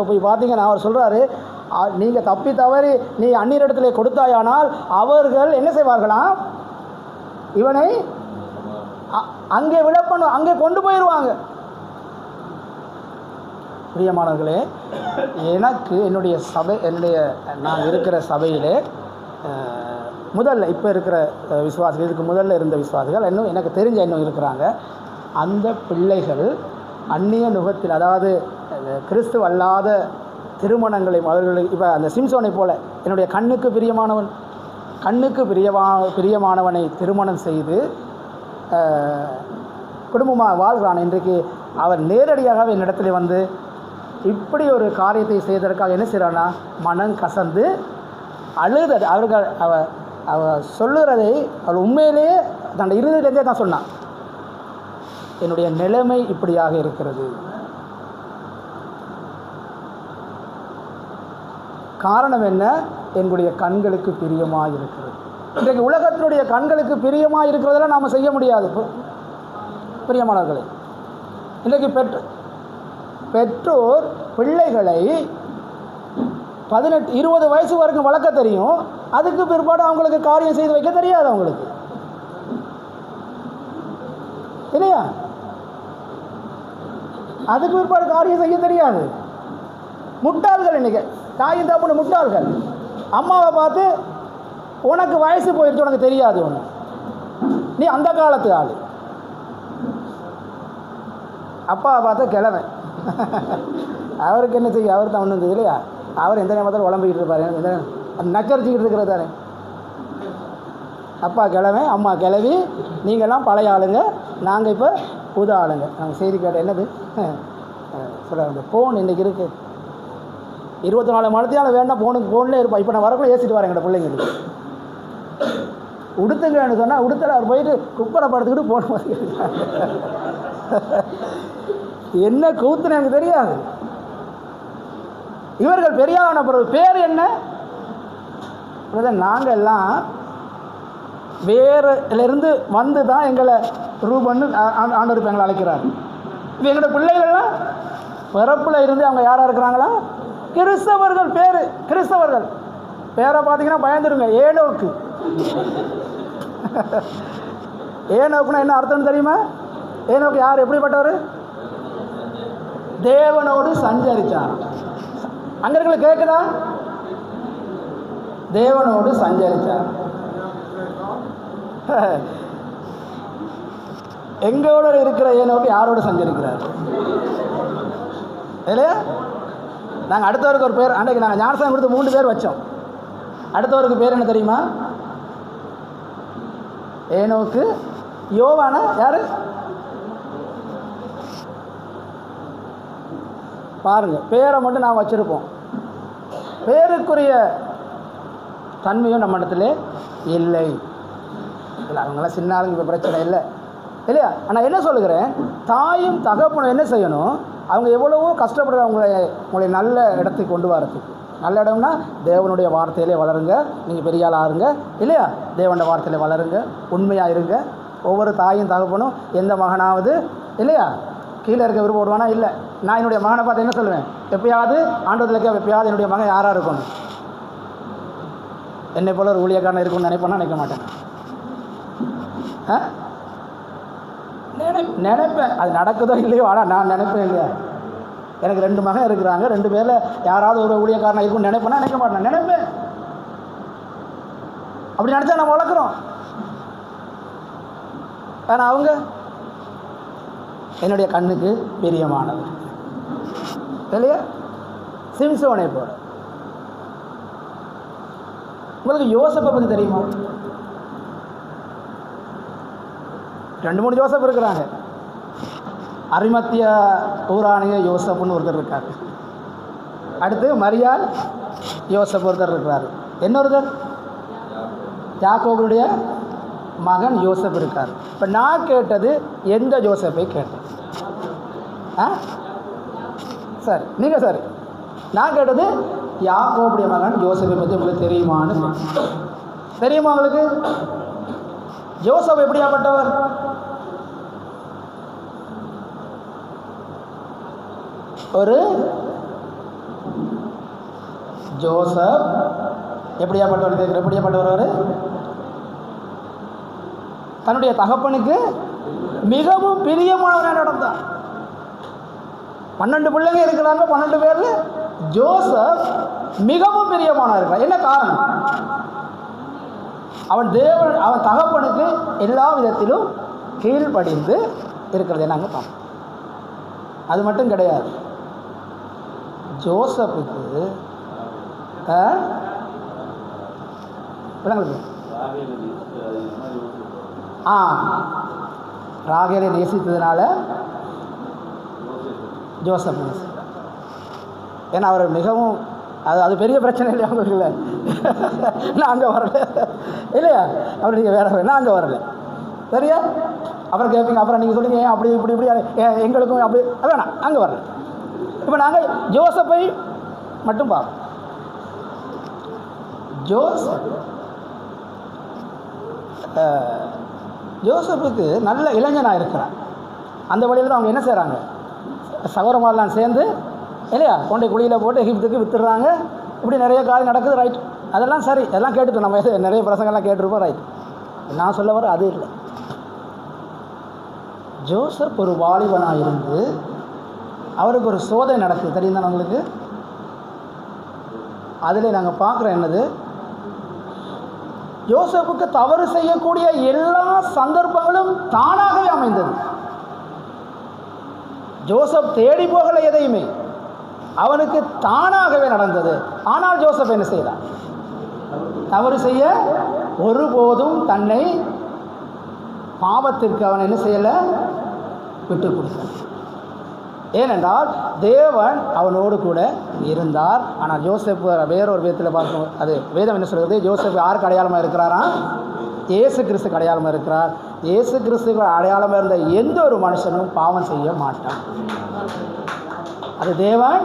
S1: போய் பார்த்தீங்கன்னா அவர் சொல்கிறாரு, நீங்கள் தப்பி தவறி நீ அந்நியரிடத்திலே கொடுத்தாயானால் அவர்கள் என்ன செய்வார்களாம், இவனை அங்கே விடப்பண்ணும், அங்கே கொண்டு போயிடுவாங்க. பிரியமானவர்களே, எனக்கு நான் இருக்கிற சபையிலே முதல்ல இப்போ இருக்கிற விசுவாசிகள், இதுக்கு முதல்ல இருந்த விசுவாசிகள் இன்னும் எனக்கு தெரிஞ்ச இன்னும் இருக்கிறாங்க. அந்த பிள்ளைகள் அந்நிய நுகத்தில், அதாவது கிறிஸ்துவ அல்லாத திருமணங்களை அவர்களுக்கு, இப்போ அந்த சிம்சோனை போல என்னுடைய கண்ணுக்கு பிரியமானவனை திருமணம் செய்து குடும்பமாக வாழ்கிறான். இன்றைக்கு அவர் நேரடியாகவே என்னிடத்துல வந்து இப்படி ஒரு காரியத்தை செய்வதற்காக என்ன செய்கிறான்னா, மனம் கசந்து அழுது அவர்கள் அவ சொல்லுறதை அவள் உண்மையிலேயே தன் இருதயத்திலேருந்தே தான் சொன்னான், என்னுடைய நிலைமை இப்படியாக இருக்கிறது. காரணம் என்ன, என்னுடைய கண்களுக்கு பிரியமாக இருக்கிறது. இன்றைக்கு உலகத்தினுடைய கண்களுக்கு பிரியமாக இருக்கிறதெல்லாம் நாம் செய்ய முடியாது. பிரியமானவர்களே, இன்றைக்கு பெற்றோர் பிள்ளைகளை 18-20 வயசு வரைக்கும் வளர்க்க தெரியும், அதுக்கு பிற்பாடு அவங்களுக்கு காரியம் செய்து வைக்க தெரியாது அவங்களுக்கு இல்லையா, அதுக்கு பிற்பாடு காரியம் செய்ய தெரியாது. முட்டாள்கள் இன்னைக்கு, தாயும் தகப்பனும் முட்டாள்கள். அம்மாவை பார்த்து உனக்கு வயசு போயிடுச்சு, உனக்கு தெரியாது, ஒன்று நீ அந்த காலத்து ஆள். அப்பாவை பார்த்து கிழமை அவருக்கு என்ன செய்ய, அவர் தான் ஒன்றும் இல்லையா, அவர் எந்த நேரத்தில் உழம்பிக்கிட்டு இருப்பார், எந்த நச்சரிச்சிக்கிட்டு இருக்கிறது தானே. அப்பா கிழமை அம்மா கிளவி, நீங்கள்லாம் பழைய ஆளுங்க, நாங்கள் இப்போ புது ஆளுங்க. நாங்கள் செய்தி கேட்ட என்னது சொல்கிறாங்க, ஃபோன் இன்றைக்கி இருக்குது 24 மணித்தியால் வேணா ஃபோன்லேயே இருப்பா. இப்போ நான் வரக்குள்ள ஏசிட்டு வரேன் எங்கள் பிள்ளைங்களுக்கு. உடுத்துங்கன்னு சொன்னால் உடுத்தல, அவர் போயிட்டு குப்பரை படுத்துக்கிட்டு போன என்ன கூத்துன்னு எனக்கு தெரியாது. இவர்கள் பெரியாரான பிறகு பேர் என்ன? நாங்கள் எல்லாம் வேறுலேருந்து வந்து தான் எங்களை ரூபன்னு ஆண்டவர் எங்களை அழைக்கிறார். இப்போ எங்களோட பிள்ளைகள்லாம் பிறப்பில் இருந்து அவங்க யாராக இருக்கிறாங்களா? கிறிஸ்தவர்கள். பேர் கிறிஸ்தவர்கள். பேரை பார்த்தீங்கன்னா பயந்துருங்க, ஏனோக்கு. ஏனோக்குன்னா என்ன அர்த்தம்னு தெரியுமா? ஏனோக்கு யார், எப்படிப்பட்டவர்? தேவனோடு சஞ்சரித்தார். அங்கே இருக்கிற கேட்குதா? தேவனோடு சஞ்சரித்தார். எங்களோட இருக்கிற ஏனோக்கு யாரோடு சஞ்சரிக்கிறார் இல்லையா? நாங்கள் அடுத்தவருக்கு ஒரு பேர், அன்றைக்கு நாங்கள் ஞானஸ்தானம் கொடுத்து 3 பேர் வச்சோம். அடுத்தவருக்கு பேர் என்ன தெரியுமா? ஏனோக்கு, யோவானா, யார் பாருங்கள். பேரை மட்டும் நான் வச்சுருப்போம், பேருக்குரிய தன்மையும் நம்ம இடத்துல இல்லை. இல்லை, அவங்களாம் சின்ன ஆளுங்க, இப்போ பிரச்சனை இல்லை இல்லையா? ஆனால் என்ன சொல்லுகிறேன், தாயும் தகப்பனும் என்ன செய்யணும்? அவங்க எவ்வளவோ கஷ்டப்படுற உங்களை நல்ல இடத்துக்கு கொண்டு வரதுக்கு. நல்ல இடம்னா தேவனுடைய வார்த்தையிலே வளருங்க, நீங்கள் பெரிய ஆள் ஆறுங்க இல்லையா? தேவனுடைய வார்த்தையிலே வளருங்க, உண்மையாக இருங்க. ஒவ்வொரு தாயும் தகப்பனும் எந்த மகனாவது இல்லையா கீழே இருக்க விருப்பப்படுவானா? இல்லை. நான் என்னுடைய மகனை பார்த்து என்ன சொல்லுவேன்? எப்பயாவது ஆண்டவர்களுக்கு எப்பயாவது என்னுடைய மகன் யாராக இருக்கணும், என்னை போல ஒரு ஊழியக்காரன் இருக்குன்னு நினைப்பேன்னா நினைக்க மாட்டேன். நினைப்பேன். அது நடக்குதோ இல்லையோ, ஆனால் நான் நினைப்பேன் இல்லையா? எனக்கு 2 மகன் இருக்கிறாங்க, 2 பேரில் யாராவது ஒரு ஊழியக்காரனாக இருக்குன்னு நினைப்பேன்னா நினைக்க மாட்டேன், நினைப்பேன். அப்படி நினச்சா நம்ம வளர்க்குறோம். ஆனால் அவங்க என்னுடைய கண்ணுக்கு பிரியமானது இல்லையா? சிம்சோனை போல. உங்களுக்கு யோசப்பை பற்றி தெரியுமா? 2-3 யோசப் இருக்கிறாங்க. அரிமத்திய ஊரானிய யோசப்புன்னு ஒருத்தர் இருக்கார். அடுத்து மரியாள் யோசப் ஒருத்தர் இருக்கிறார். இன்னொருத்தர் யாக்கோபுடைய மகன் யோசப் இருக்கார். இப்போ நான் கேட்டது எந்த யோசப்பை கேட்டேன்? சரி, நீங்கள் சரி. நான் கேட்டது யாக்கோபுடைய மகன் யோசப்பை பற்றி உங்களுக்கு தெரியுமான்னு. தெரியுமா உங்களுக்கு? யோசப் எப்படியாப்பட்டவர்? ஒரு ஜோசப் எப்படியாப்பட்டவர்? எப்படியாப்பட்டவர்? அவர் தன்னுடைய தகப்பனுக்கு மிகவும் பிரியமானவராக நடந்தார். 12 பிள்ளைங்க இருக்கிறாங்க. 12 பேரில் ஜோசப் மிகவும் பிரியமானவர். என்ன காரணம்? அவன் தகப்பனுக்கு எல்லா விதத்திலும் கீழ்ப்படிந்து இருக்கிறதை நாங்கள் பார்ப்போம். அது மட்டும் கிடையாது, ஜோசப்புக்கு ராகேலை நேசித்ததுனால ஜோசப் நேசித்தார். ஏன்னா அவர் மிகவும் அது பெரிய பிரச்சனை இல்லையா அவங்களுக்கு? இல்லை, நான் அங்கே வரல இல்லையா? அப்புறம் நீங்கள் வேறு நான் அங்கே வரல சரியா? அப்புறம் கேட்பீங்க, அப்புறம் நீங்கள் சொல்லுங்க ஏன் அப்படி இப்படி இப்படி எங்களுக்கும் அப்படி வேணாம், அங்கே வரல. இப்போ நாங்கள் ஜோசப்பை மட்டும் பார்ப்போம். ஜோசப்புக்கு நல்ல இளைஞனாக இருக்கிறான். அந்த வழியில் தான் அவங்க என்ன செய்கிறாங்க, சகோதரமாரெலாம் சேர்ந்து இல்லையா கொண்டை குழியில் போட்டு எகிப்துக்கு வித்துடுறாங்க. இப்படி நிறைய காரியம் நடக்குது. ரைட், அதெல்லாம் சரி, அதெல்லாம் கேட்டுட்டோம். நம்ம நிறைய பிரசங்கெல்லாம் கேட்டுருப்போம். ரைட், நான் சொல்ல வர அது இல்லை. ஜோசப் ஒரு வாலிபனாக இருந்து அவருக்கு ஒரு சோதனை நடக்குது, தெரியும் தானே உங்களுக்கு? அதில் நாங்கள் பார்க்குறோம் என்னது, யோசேப்புக்கு தவறு செய்யக்கூடிய எல்லா சந்தர்ப்பங்களும் தானாகவே அமைந்தது. ஜோசப் தேடி போகலை எதையுமே. அவனுக்கு தானாகவே நடந்தது. ஆனால் ஜோசப் என்ன செய்தான்? தவறு செய்ய ஒருபோதும் தன்னை பாவத்திற்கு அவன் என்ன செய்யலை, விட்டு கொடுத்தான். ஏனென்றால் தேவன் அவனோடு கூட இருந்தார். ஆனால் ஜோசப் வேறொரு விதத்தில் பார்க்கணும். அது வேதம் என்ன சொல்கிறது? ஜோசப் யாருக்கு அடையாளமாக இருக்கிறாராம்? இயேசு கிறிஸ்துக்கு அடையாளமாக இருக்கிறார். இயேசு கிறிஸ்துக்கு அடையாளமாக இருந்த எந்த ஒரு மனுஷனும் பாவம் செய்ய மாட்டான். அது தேவன்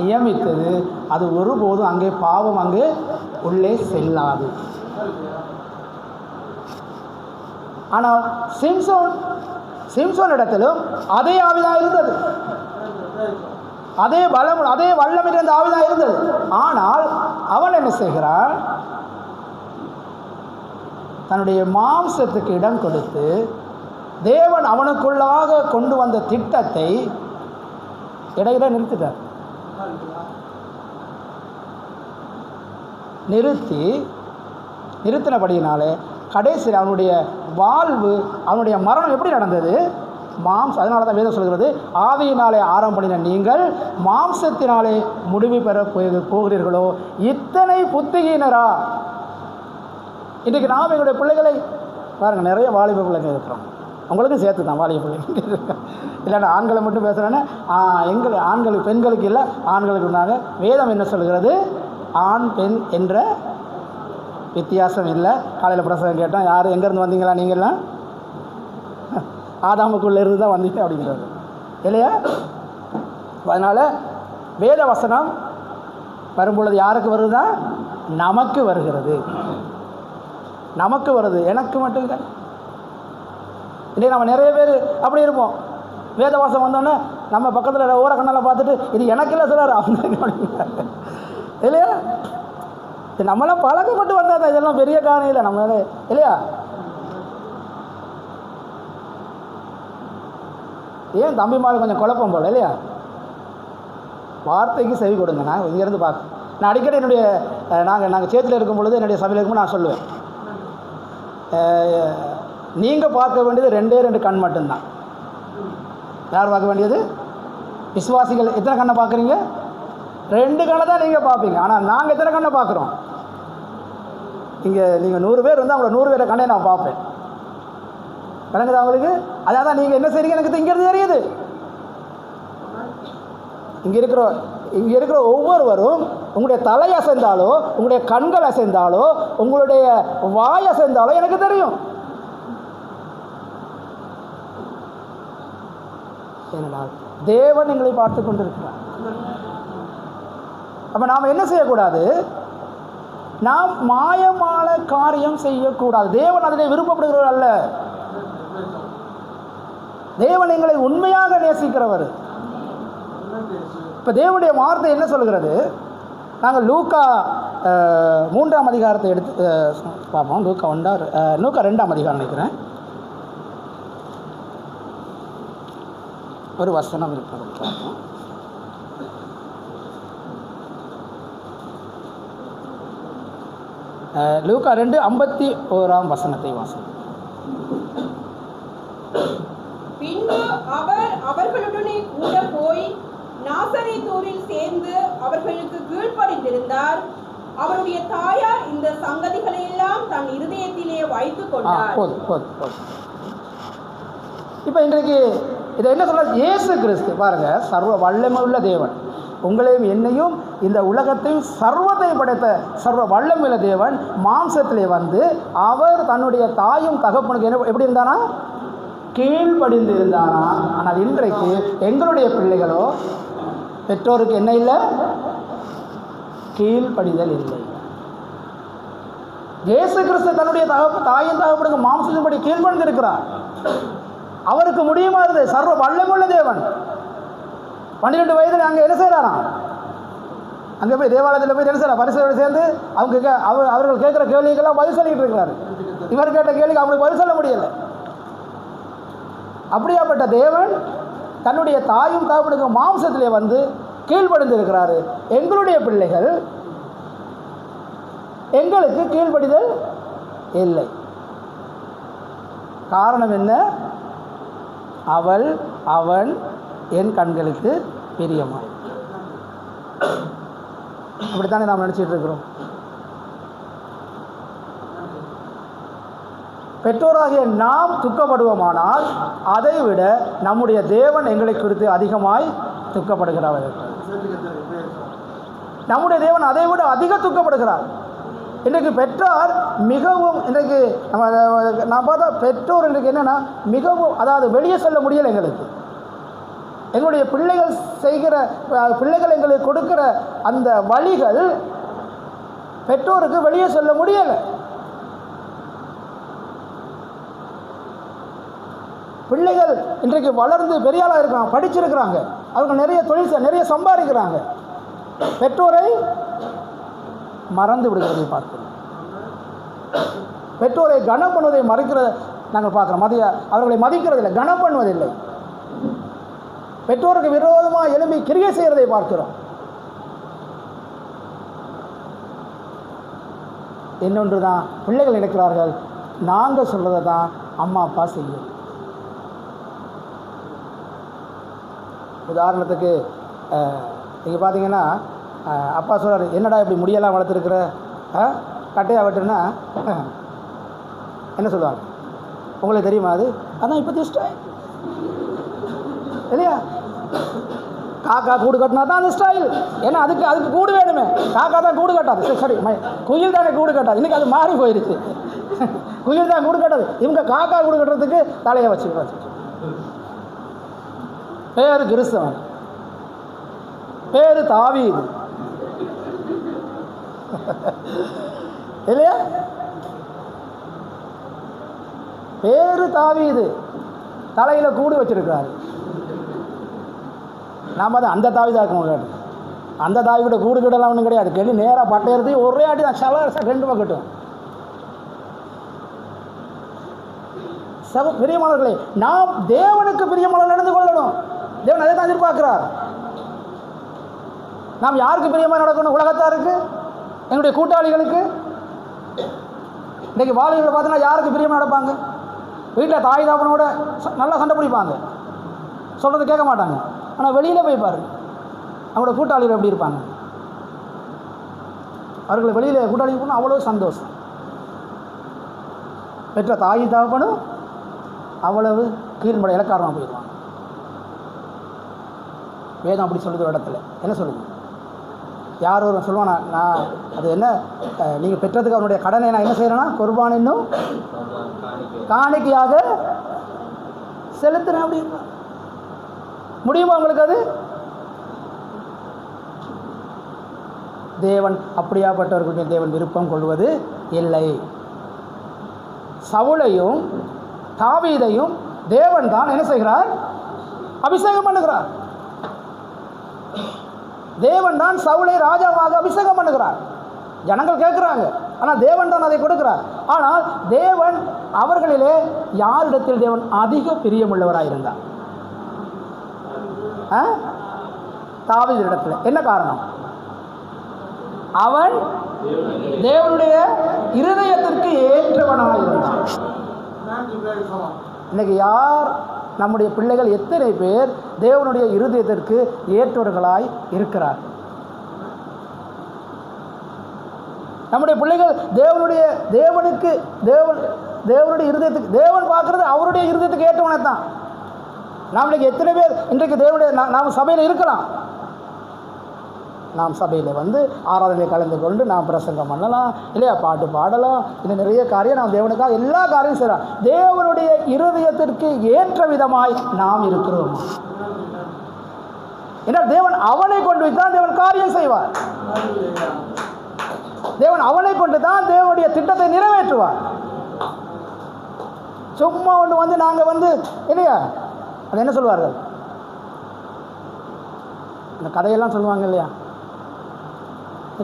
S1: நியமித்தது. அது ஒருபோதும் அங்கே பாவம் அங்கே உள்ளே செல்லாது. ஆனால் சிம்சோன் இடத்திலும் அதே ஆவிதான் இருந்தது, அதே பலம், அதே வல்லம் இருந்த ஆவிதான் இருந்தது. ஆனால் அவன் என்ன செய்கிறான்? தன்னுடைய மாம்சத்துக்கு இடம் கொடுத்து தேவன் அவனுக்குள்ளாக கொண்டு வந்த திட்டத்தை இடையில நிறுத்திட்டார். நிறுத்தினபடியினாலே கடைசியில் அவனுடைய வாழ்வு, அவனுடைய மரணம் எப்படி நடந்தது? அதனால தான் வேதம் சொல்கிறது, ஆவியினாலே ஆரம்பம் பண்ணின நீங்கள் மாம்சத்தினாலே முடிவு பெற போகிறீர்களோ, இத்தனை புத்திகீனரா. இன்றைக்கு நாம் எங்களுடைய பிள்ளைகளை பாருங்கள், நிறைய வாலிப பிள்ளைங்க இருக்கிறோம். உங்களுக்கும் சேர்த்து தான் வாலிப பிள்ளைங்க இல்லைன்னா ஆண்களை மட்டும் பேசுகிறேன்னா ஆண்களுக்கு பெண்களுக்கு இல்லை, ஆண்களுக்கு இருந்தாங்க. வேதம் என்ன சொல்கிறது? ஆண் பெண் என்ற வித்தியாசம் இல்லை. காலையில் பிரசங்கம் கேட்டால் யார் எங்கேருந்து வந்தீங்களா நீங்கள்லாம்? ஆதாமுக்குள்ளே இருந்து தான் வந்தீங்க அப்படிங்கிறது இல்லையா? அதனால் வேத வசனம் வரும்பொழுது யாருக்கு வருதா? நமக்கு வருகிறது. நமக்கு வருது, எனக்கு மட்டும் இல்லை. இன்றைக்கி நம்ம நிறைய பேர் அப்படி இருப்போம். வேதவாசம் வந்தோன்னே நம்ம பக்கத்தில் ஓர கண்ணால் பார்த்துட்டு இது எனக்கு இல்லை சார் அவங்க இல்லையா? நம்மளாம் பழக்கப்பட்டு வந்தால் தான் இதெல்லாம் பெரிய காரணம் இல்லை நம்ம இல்லையா? ஏன் தம்பிமாரு கொஞ்சம் குழப்பம் போல இல்லையா? வார்த்தைக்கு செவி கொடுங்க. நான் இங்கேருந்து பார்க்க நான் அடிக்கடி என்னுடைய நாங்கள் சேத்தில் இருக்கும் பொழுது என்னுடைய சபையில் இருக்கும்போது நான் சொல்லுவேன், நீங்கள் பார்க்க வேண்டியது 2 கண் மட்டும்தான். யார் பார்க்க வேண்டியது? விசுவாசிகள். எத்தனை கண்ணை பார்க்குறீங்க? 2 கண்ணை தான் நீங்கள் பார்ப்பீங்க. ஆனால் நாங்கள் எத்தனை கண்ணை பார்க்குறோம்? இங்கே நீங்கள் 100 பேர் வந்து அவங்கள 100 பேரை கண்ணை நான் பார்ப்பேன். விளங்குது அவங்களுக்கு? அதான் நீங்கள் என்ன செய்றீங்க எனக்கு இங்கிறது தெரியுது. இங்கே இருக்கிற ஒவ்வொருவரும் உங்களுடைய தலை அசைந்தாலோ, உங்களுடைய கண்கள் அசைந்தாலோ, உங்களுடைய வாய் அசைந்தாலோ எனக்கு தெரியும். ஏனென்றால் தேவன் எங்களை பார்த்து கொண்டிருக்கிறார். அப்போ நாம் என்ன செய்யக்கூடாது? நாம் மாயமான காரியம் செய்யக்கூடாது. தேவன் அதனை விருப்பப்படுகிறவர் அல்ல. தேவன் எங்களை உண்மையாக நேசிக்கிறவர். இப்போ தேவனுடைய வார்த்தை என்ன சொல்கிறது? நாங்கள் லூக்கா 3ஆம் அதிகாரத்தை எடுத்து பார்ப்போம். லூக்கா 2ஆம் அதிகாரம் நினைக்கிறேன். ஒரு வசனம் இருக்கிறது பார்ப்போம். லூக்கா 2:51 வசனத்தை வாசம்.
S2: பின்பு அவர் அவர்களுடனே கூட போய் நாசரேத்தூரில் சேர்ந்து அவர்களுக்கு கீழ்ப்படிந்திருந்தார். அவருடைய தாயார் இந்த சங்கதிகளை எல்லாம் தன் இருதயத்திலே வைத்துக் கொண்டார்.
S1: இப்போ இன்றைக்கு இதை என்ன சொல்ற? இயேசு கிறிஸ்து பாருங்க, சர்வ வல்லமையுள்ள தேவன், உங்களையும் என்னையும் இந்த உலகத்தையும் சர்வத்தையும் படைத்த சர்வ வல்லமையுள்ள தேவன் மாம்சத்திலே வந்து அவர் தன்னுடைய தாயும் தகப்பனுக்கு என்ன எப்படி இருந்தானா? கீழ்ப்படிந்து இருந்தானா. ஆனால் இன்றைக்கு எங்களுடைய பிள்ளைகளோ பெற்றோருக்கு என்ன இல்லை? கீழ்ப்படிதல் இல்லை. இயேசு கிறிஸ்து தன்னுடைய தாயும் தகப்பனுக்கு மாம்சத்தின்படி கீழ்ப்படிந்திருக்கிறார். அவருக்கு முடியுமா இருந்தது? சர்வ வல்லமையுள்ள தேவன் 12 வயதில் அங்கே என்ன செய்கிறாராம்? அங்கே போய் தேவாலயத்தில் போய் என்ன செய்யலாம்? பரிசோடு சேர்ந்து அவர்கள் கேட்குற கேள்விக்கெல்லாம் பதில் சொல்லிக்கிட்டு இருக்கிறாரு. இவர் கேட்ட கேள்விக்கு அவங்களுக்கு பதில் சொல்ல முடியலை. அப்படியாப்பட்ட தேவன் தன்னுடைய தாயும் தகப்பனுக்கு மாம்சத்திலே வந்து கீழ்ப்படிந்திருக்கிறாரு. எங்களுடைய பிள்ளைகள் எங்களுக்கு கீழ்ப்படிதல் இல்லை. காரணம் என்ன? அவன் என் கண்களுக்கு பிரியமாய். அப்படித்தானே நாம் நினச்சிட்டு இருக்கிறோம். பெற்றோராகிய நாம் துக்கப்படுவோமானால் அதை விட நம்முடைய தேவன் எங்களை குறித்து அதிகமாய் துக்கப்படுகிறார். நம்முடைய தேவன் அதை விட அதிக துக்கப்படுகிறார். இன்றைக்கு பெற்றார் மிகவும், இன்றைக்கு நான் பார்த்தா பெற்றோர் இன்றைக்கு என்னென்னா மிகவும், அதாவது வெளியே சொல்ல முடியலை. எங்களுடைய பிள்ளைகள் செய்கிற, பிள்ளைகள் எங்களுக்கு கொடுக்கிற அந்த வழிகள் பெற்றோருக்கு வெளியே சொல்ல முடியலை. பிள்ளைகள் இன்றைக்கு வளர்ந்து பெரியாளாக இருக்கிறாங்க, படிச்சிருக்கிறாங்க, அவங்க நிறைய தொழில் நிறைய சம்பாதிக்கிறாங்க. பெற்றோரை மறந்து விடுகிறதை பார்க்கிறோம். பெற்றோரை கனம் பண்ணுவதை மறைக்கிற நாங்கள் பார்க்குறோம். அவர்களை மதிக்கிறதில்லை, கனம் பண்ணுவதில்லை. பெற்றோருக்கு விரோதமாக எழும்பி கிரியை செய்கிறதை பார்க்கிறோம். இன்னொன்று தான் பிள்ளைகள் நினைக்கிறார்கள், நாங்கள் சொல்கிறத தான் அம்மா அப்பா செய்யும். உதாரணத்துக்கு நீங்கள் பார்த்தீங்கன்னா அப்பா சொல்கிறார், என்னடா இப்படி முடியெல்லாம் வளர்த்துருக்குற, கட்டையாக வெட்டுன்னா என்ன சொல்லுவாங்க உங்களுக்கு தெரியுமா? அதான் இப்போ ஸ்டைல் இல்லையா? காக்கா கூடு கட்டினா தான் அந்த ஸ்டைல். ஏன்னா அதுக்கு கூடு வேணுமே. காக்கா தான் கூடு கட்டாது, சரி குயில் தானே கூடு கட்டாது. இன்றைக்கி அது மாறி போயிடுச்சு. குயில் தான் கூடு கட்டாது, இவங்க காக்கா கூடு கட்டுறதுக்கு தலையை வச்சு பேரு கிறிஸ்தவன், பேரு தாவீது இல்லையா? பேரு தாவீது, தலையில் கூடு வச்சிருக்கிறாரு. நாம் அதை அந்த தாவீதா இருக்கணும். அந்த தாவியோட கூடு கிடலாம் ஒன்றும் கிடையாது. கெளி நேராக பட்டையறது ஒரே ஆட்டி தான் சல ரெண்டு பக்கட்டும். பிரியமானவர்களே, நாம் தேவனுக்கு பிரியமாக நடந்து கொள்ளணும். தேவன் அதை தான் எதிர்பார்க்கிறார். நாம் யாருக்கு பிரியமாக நடக்கணும்? உலகத்தாருக்கு, எங்களுடைய கூட்டாளிகளுக்கு. இன்றைக்கி வாலிபர்கள் பார்த்தீங்கன்னா யாருக்கு பிரியமாக நடப்பாங்க? வீட்டில் தாய் தாப்பனோட நல்லா சண்டை பிடிப்பாங்க, சொல்கிறது கேட்க மாட்டாங்க. ஆனால் வெளியில் போய் பாருங்க, அவங்களோட கூட்டாளிகள் எப்படி இருப்பாங்க. அவர்களை வெளியில் கூட்டாளிகள் போனால் அவ்வளோ சந்தோஷம். பெற்ற தாய் தாப்பனும் அவ்வளவு கீழ்மடை இலக்காரமாக போயிடுவாங்க. வேதம் அப்படி சொல்லுது. ஒரு இடத்துல என்ன சொல்லுது? யார் ஒரு சொல்லுவானா, நான் அது என்ன, நீங்கள் பெற்றதுக்கு அவனுடைய கடனை நான் என்ன செய்கிறேன்னா குர்பான் இன்னும் காணிக்கையாக செலுத்துறேன் அப்படின்னு. முடியுமா உங்களுக்கு அது? தேவன் அப்படியாப்பட்டவர்களுடைய தேவன் விருப்பம் கொள்வது இல்லை. சவுலையும் தாவீதையும் தேவன் தான் என்ன செய்கிறார்? அபிஷேகம் பண்ணுகிறார். தேவன் தான் சவுலை ராஜாவாக அபிஷேகம் பண்ணுகிறார். ஜனங்கள் கேட்குறாங்க, ஆனால் தேவன் தான் அதை கொடுக்கிறார். ஆனால் தேவன் அவர்களிலே யாரிடத்தில் தேவன் அதிக பிரியமுள்ளவராக இருந்தார்? தாவீது இடத்துல. என்ன காரணம்? அவன் தேவனுடைய இருதயத்திற்கு ஏற்றவனாக இருந்தான். இன்னைக்கு யார் நம்முடைய பிள்ளைகள் எத்தனை பேர் தேவனுடைய இருதயத்திற்கு ஏற்றவர்களாய் இருக்கிறார்? நம்முடைய பிள்ளைகள் தேவனுடைய இருதயத்துக்கு, தேவன் பார்க்கறது அவருடைய இருதயத்துக்கு ஏற்றவனை தான். நாமளுக்கு எத்தனை பேர் இன்றைக்கு தேவனுடைய நாம் சபையில் இருக்கலாம், நாம் சபையில் வந்து ஆராதனையை கலந்து கொண்டு நாம் பிரசங்கம் பண்ணலாம் இல்லையா, பாட்டு பாடலாம், இன்னும் நிறைய காரியம் நாம் தேவனுக்காக எல்லா காரியம் செய்யலாம். தேவனுடைய இருதயத்திற்கு ஏற்ற விதமாய் நாம் இருக்கிறோம். ஏன்னா தேவன் அவனை கொண்டு வைத்தான் தேவன் காரியம் செய்வார். தேவன் அவனை கொண்டு தான் தேவனுடைய திட்டத்தை நிறைவேற்றுவார். சும்மா ஒன்று வந்து நாங்கள் வந்து இல்லையா, அது என்ன சொல்வார்கள், இந்த கதையெல்லாம் சொல்லுவாங்க இல்லையா,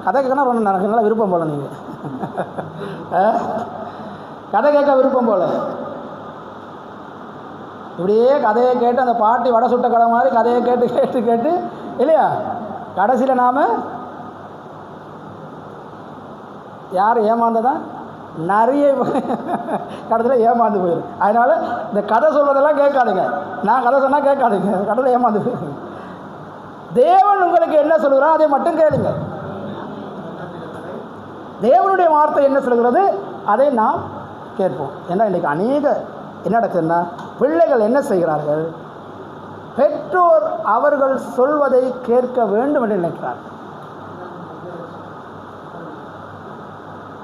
S1: கதை கேட்கனா ரொம்ப எனக்கு நல்லா விருப்பம் போல். நீங்கள் கதை கேட்க விருப்பம் போல் இப்படியே கதையை கேட்டு அந்த பாட்டி வடை சுட்ட கடை மாதிரி கதையை கேட்டு கேட்டு கேட்டு இல்லையா, கடைசியில் நாம் யார் ஏமாந்ததான் நிறைய கடைசியில் ஏமாந்து போயிடும். அதனால் இந்த கதை சொல்வதெல்லாம் கேட்காதுங்க, நான் கதை சொன்னால் கேட்காதுங்க, கடைசியில் ஏமாந்து போயிடும். தேவன் உங்களுக்கு என்ன சொல்கிறாரோ அதை மட்டும் கேளுங்க. தேவனுடைய வார்த்தை என்ன சொல்கிறது அதை நாம் கேட்போம். ஏன்னா இன்றைக்கி அநேக என்ன நடக்குதுன்னா, பிள்ளைகள் என்ன செய்கிறார்கள், பெற்றோர் அவர்கள் சொல்வதை கேட்க வேண்டும் என்று நினைக்கிறார்கள்.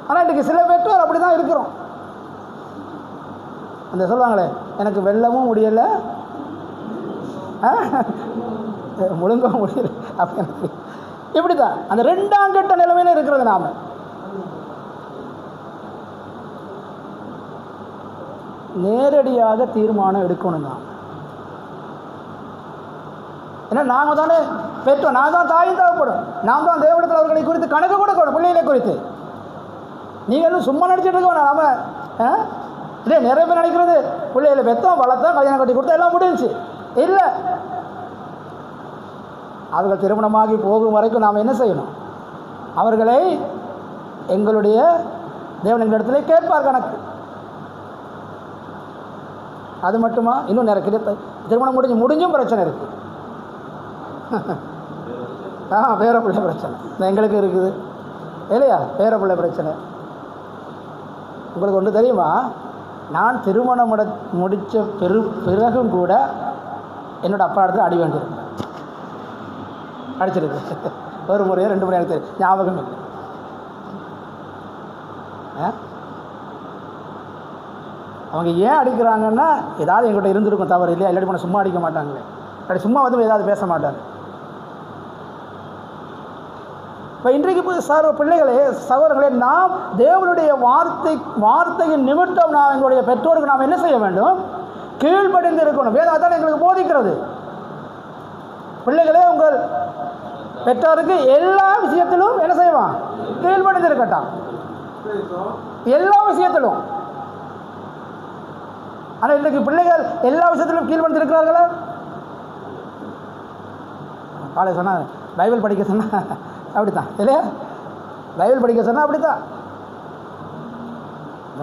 S1: ஆனால் இன்றைக்கி சில பெற்றோர் அப்படி தான் இருக்கிறோம். அந்த சொல்லுவாங்களே, எனக்கு வெல்லவும் முடியலை முழுங்கவும் முடியலை அப்படி, இப்படி தான் அந்த 2ஆம் கட்ட நிலைமையில் இருக்கிறது. நாம் நேரடியாக தீர்மானம் எடுக்கணும் தான். ஏன்னா நாங்கள் தானே பெற்றோம், நான் தான் தாயும் தேவைப்படும், நாம் தான் தேவனிடத்தில் அவர்களை குறித்து கணக்கு கொடுக்கணும். பிள்ளைகளை குறித்து நீங்கள் இன்னும் சும்மா நடிச்சிட்டு இருக்க வேணாம். நாம் இதே நிறைய பேர் நினைக்கிறது, பிள்ளைகளை பெற்றோம், வளர்த்தோம், கல்யாணம் கட்டி கொடுத்தா எல்லாம் முடிஞ்சிச்சு. இல்லை, அவர்கள் திருமணமாகி போகும் வரைக்கும் நாம் என்ன செய்யணும், அவர்களை எங்களுடைய தேவன் எங்களிடத்திலே கேட்பார் கணக்கு. அது மட்டுமா, இன்னும் நிறைய திருமணம் முடிஞ்சும் பிரச்சனை இருக்குது. பேர பிள்ளை பிரச்சனை எங்களுக்கு இருக்குது இல்லையா? பேர பிள்ளை பிரச்சனை உங்களுக்கு ஒன்று தெரியுமா? நான் திருமணம் முடித்த பிறகும் கூட என்னோடய அப்பா இடத்துல அடி வேண்டியிருக்கேன். அடிச்சிருக்கு ஒரு முறையோ 2 முறை எனக்கு ஞாபகம் இல்லை. அவங்க ஏன் அடிக்கிறாங்கன்னா, ஏதாவது எங்கள்கிட்ட இருந்திருக்கும் தவறு இல்லையா, இல்லாட்டி பண்ண சும்மா அடிக்க மாட்டாங்களே, அப்படி சும்மா வந்து ஏதாவது பேச மாட்டாங்க. இப்போ இன்றைக்கு பிள்ளைகளே, சகோதரர்களே, நாம் தேவனுடைய வார்த்தையின் நிமித்தம் நாம் எங்களுடைய பெற்றோருக்கு நாம் என்ன செய்ய வேண்டும், கீழ்ப்படிந்து இருக்கணும். வேதம் அதான் எங்களுக்கு போதிக்கிறது. பிள்ளைகளே, உங்கள் பெற்றோருக்கு எல்லா விஷயத்திலும் என்ன செய்வான், கீழ்ப்படிந்து இருக்கட்டான், எல்லா விஷயத்திலும். ஆனால் இன்றைக்கு பிள்ளைகள் எல்லா விஷயத்திலும் கீழ்ப்படிந்து இருக்கிறார்களா? காலை சொன்னால் பைபிள் படிக்க சொன்னால் அப்படித்தான் இல்லையா, பைபிள் படிக்க சொன்னால் அப்படித்தான்.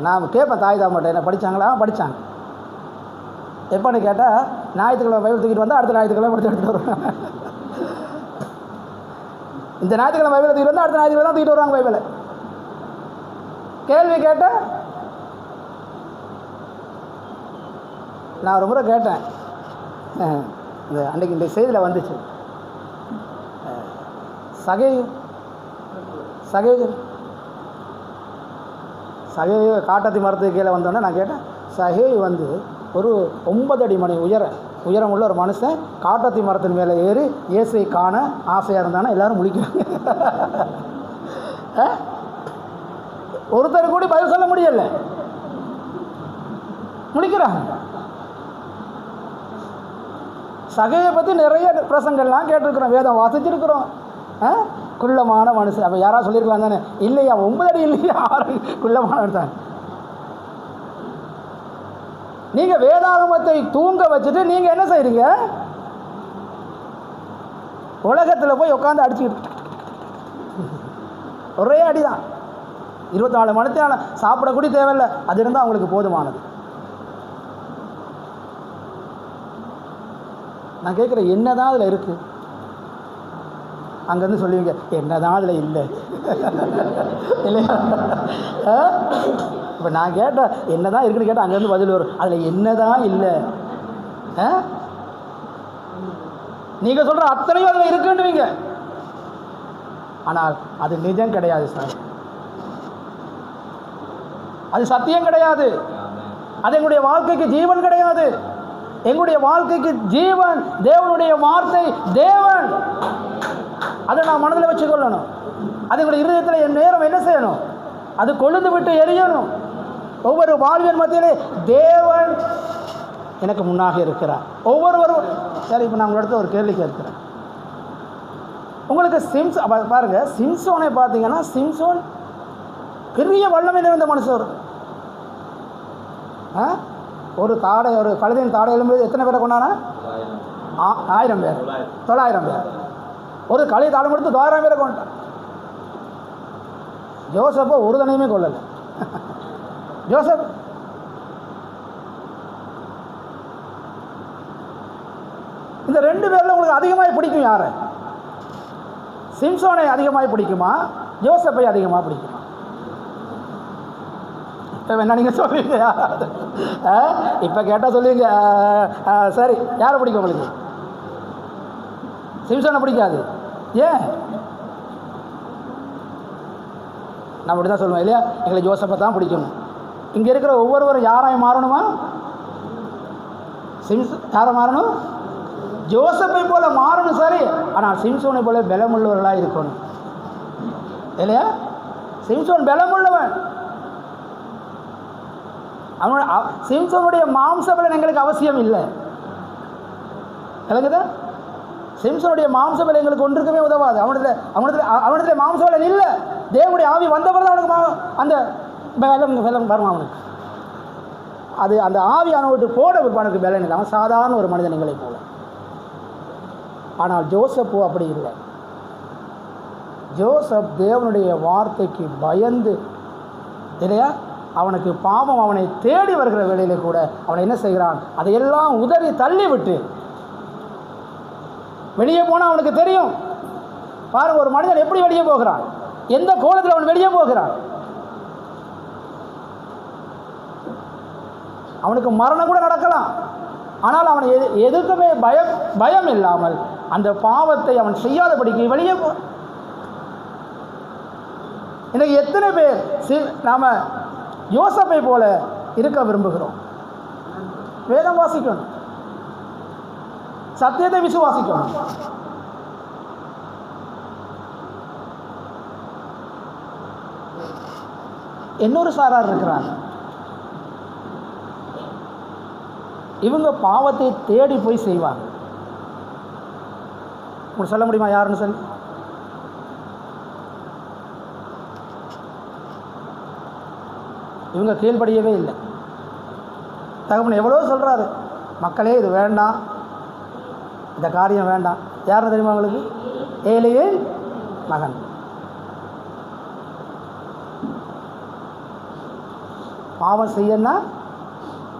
S1: நான் கேட்பேன் தாய் தான் மாட்டேன், என்ன படித்தாங்களா? படித்தாங்க. எப்போன்னு கேட்டால், ஞாயிற்றுக்கிழமை பைபிள் தூக்கிட்டு வந்தால் அடுத்த ஞாயிற்றுக்கிழமை படித்து எடுத்துகிட்டு வருவாங்க. இந்த ஞாயிற்றுக்கிழமை பைபிளை தூக்கிட்டு வந்தால் அடுத்த ஞாயிற்றுக்கிழமை தான் தூக்கிட்டு வருவாங்க பைபிளை. கேள்வி கேட்டால், நான் ஒரு முறை கேட்டேன், அன்றைக்கி இந்த செய்தியில் வந்துச்சு, சகை காட்டாத்தி மரத்துக்கு கீழே வந்தோடனே நான் கேட்டேன், சகை வந்து ஒரு 9 அடி மணி உயரம் உள்ள ஒரு மனுஷன் காட்டாத்தி மரத்தின் மேலே ஏறி இயேசுவை காண ஆசையாக இருந்தானா எல்லோரும் முழிக்கிறாங்க. ஒருத்தர் கூட பதில் சொல்ல முடியல, முழிக்கிறாங்க. சகையை பற்றி நிறைய பிரசங்கள்லாம் கேட்டிருக்கிறோம், வேதம் வாசிச்சிருக்கிறோம். குள்ளமான மனுஷன், அப்போ யாராவது சொல்லியிருக்கலாம் தானே, இல்லையா 9 அடி இல்லையா 6 குள்ளமானவர் தான். நீங்கள் வேதாகமத்தை தூங்க வச்சுட்டு நீங்கள் என்ன செய்கிறீங்க, உலகத்தில் போய் உட்காந்து அடிச்சுக்கிட்டு ஒரே அடி தான். 24 மணி நேரம் சாப்பிடக்கூடிய தேவையில்லை, அது இருந்தால் அவங்களுக்கு போதுமானது. நான் கேட்குறேன், என்னதான் அதில் இருக்குது? அங்கேருந்து சொல்லுவீங்க, என்னதான் அதில் இல்லை இல்லையா? இப்போ நான் கேட்டேன் என்ன தான் இருக்குன்னு கேட்டால் அங்கேருந்து பதில் வரும், அதில் என்ன தான் இல்லை. நீங்கள் சொல்கிற அத்தனையும் அதில் இருக்குன்னுவீங்க, ஆனால் அது நிஜம் கிடையாது சார், அது சத்தியம் கிடையாது, அது எங்களுடைய வாழ்க்கைக்கு ஜீவன் கிடையாது. எங்களுடைய வாழ்க்கைக்கு ஜீவன் தேவனுடைய வார்த்தை, தேவன். அதை நான் மனதில் வச்சுக்கொள்ளணும். அது எங்களுடைய இருதயத்தில் என் நேரம் என்ன செய்யணும், அது கொழுந்து விட்டு எரியணும். ஒவ்வொரு வாழ்வின் மத்தியிலே தேவன் எனக்கு முன்னாக இருக்கிறார். ஒவ்வொருவரும் சரி, இப்போ நான் உங்களிடத்தில் ஒரு கேள்வி கேட்கிறேன். உங்களுக்கு பாருங்கள், சிம்சோனை பார்த்தீங்கன்னா, சிம்சோன் பெரிய வல்லமை நிறைந்த மனுஷர். ஒரு கழுதையின் தாடை எழும்போது எத்தனை பேரை கொண்டானா? 1000 பேர், 900 பேர். ஒரு கழுதை தாடம் எடுத்து 1000 பேரை கொண்டான். ஜோசப்பை ஒரு தனையுமே கொள்ளலை. ஜோசப் இந்த 2 பேரில் உங்களுக்கு அதிகமாக பிடிக்கும் யாரை? சிம்சோனை அதிகமாக பிடிக்குமா, ஜோசப்பை அதிகமாக பிடிக்குமா? இப்போ என்ன நீங்கள் சொல்லுவீங்க? இப்போ கேட்டால் சொல்லுவீங்க சரி. யாரை பிடிக்கும் உங்களுக்கு? சிம்சனை பிடிக்காது. ஏன்? நான் அப்படி தான் சொல்லுவேன் இல்லையா? எங்களுக்கு யோசப்பை தான் பிடிக்கணும். இங்கே இருக்கிற ஒவ்வொருவரும் யாராய் மாறணுமா? யாரை மாறணும்? ஜோசப்பை போல மாறணும். சரி, ஆனால் சிம்சோனை போல பலமுள்ளவர்களாக இருக்கணும் இல்லையா? சிம்சோன் பலமுள்ளவன். அவனோட சிம்சோனுடைய மாம்ச பலன் எங்களுக்கு அவசியம் இல்லை. விளங்குதா? சிம்சனுடைய மாம்ச பலன் எங்களுக்கு ஒன்றுக்குமே உதவாது. அவனிடத்தில் மாம்ச பலன் இல்லை. தேவனுடைய ஆவி வந்தவர் தான் அவனுக்கு அந்த பலம் வரும். அவனுக்கு அது அந்த ஆவியானவருக்கு போட விற்பானுக்கு பலன் இல்லை. அவன் சாதாரண ஒரு மனிதன் எங்களை போல. ஆனால் ஜோசப்பு அப்படி இல்லை. ஜோசப் தேவனுடைய வார்த்தைக்கு பயந்து இல்லையா? அவனுக்கு பாவம் அவனை தேடி வருகிற வேளையிலே கூட அவனை என்ன செய்கிறான்? அதையெல்லாம் உதறி தள்ளி விட்டு வெளியே போனால் அவனுக்கு தெரியும். பாருங்க, ஒரு மனிதன் எப்படி வெளியே போகிறான், எந்த கோலத்தில் அவன் வெளியே போகிறான். அவனுக்கு மரணம் கூட நடக்கலாம். ஆனால் அவன் எதுக்குமே பயம் இல்லாமல் அந்த பாவத்தை அவன் செய்யாதபடிக்கு வெளியே போ. இன்னைக்கு எத்தனை பேர் நாம் யோசப்பை போல இருக்க விரும்புகிறோம்? வேதம் வாசிக்கணும், சத்தியத்தை விசுவாசிக்கணும். இன்னொரு சாரார் இருக்கிறாங்க. இவங்க பாவத்தை தேடி போய் செய்வாங்க. உங்களுக்கு சொல்ல முடியுமா யாருன்னு சொல்லி? இவங்க கீழ்படியவே இல்லை. தகவல் எவ்வளோ சொல்கிறாரு, மக்களே இது வேண்டாம், இந்த காரியம் வேண்டாம். யாருன்னு தெரியுமா உங்களுக்கு? ஏலியின் மகன். பாவம் செய்யன்னா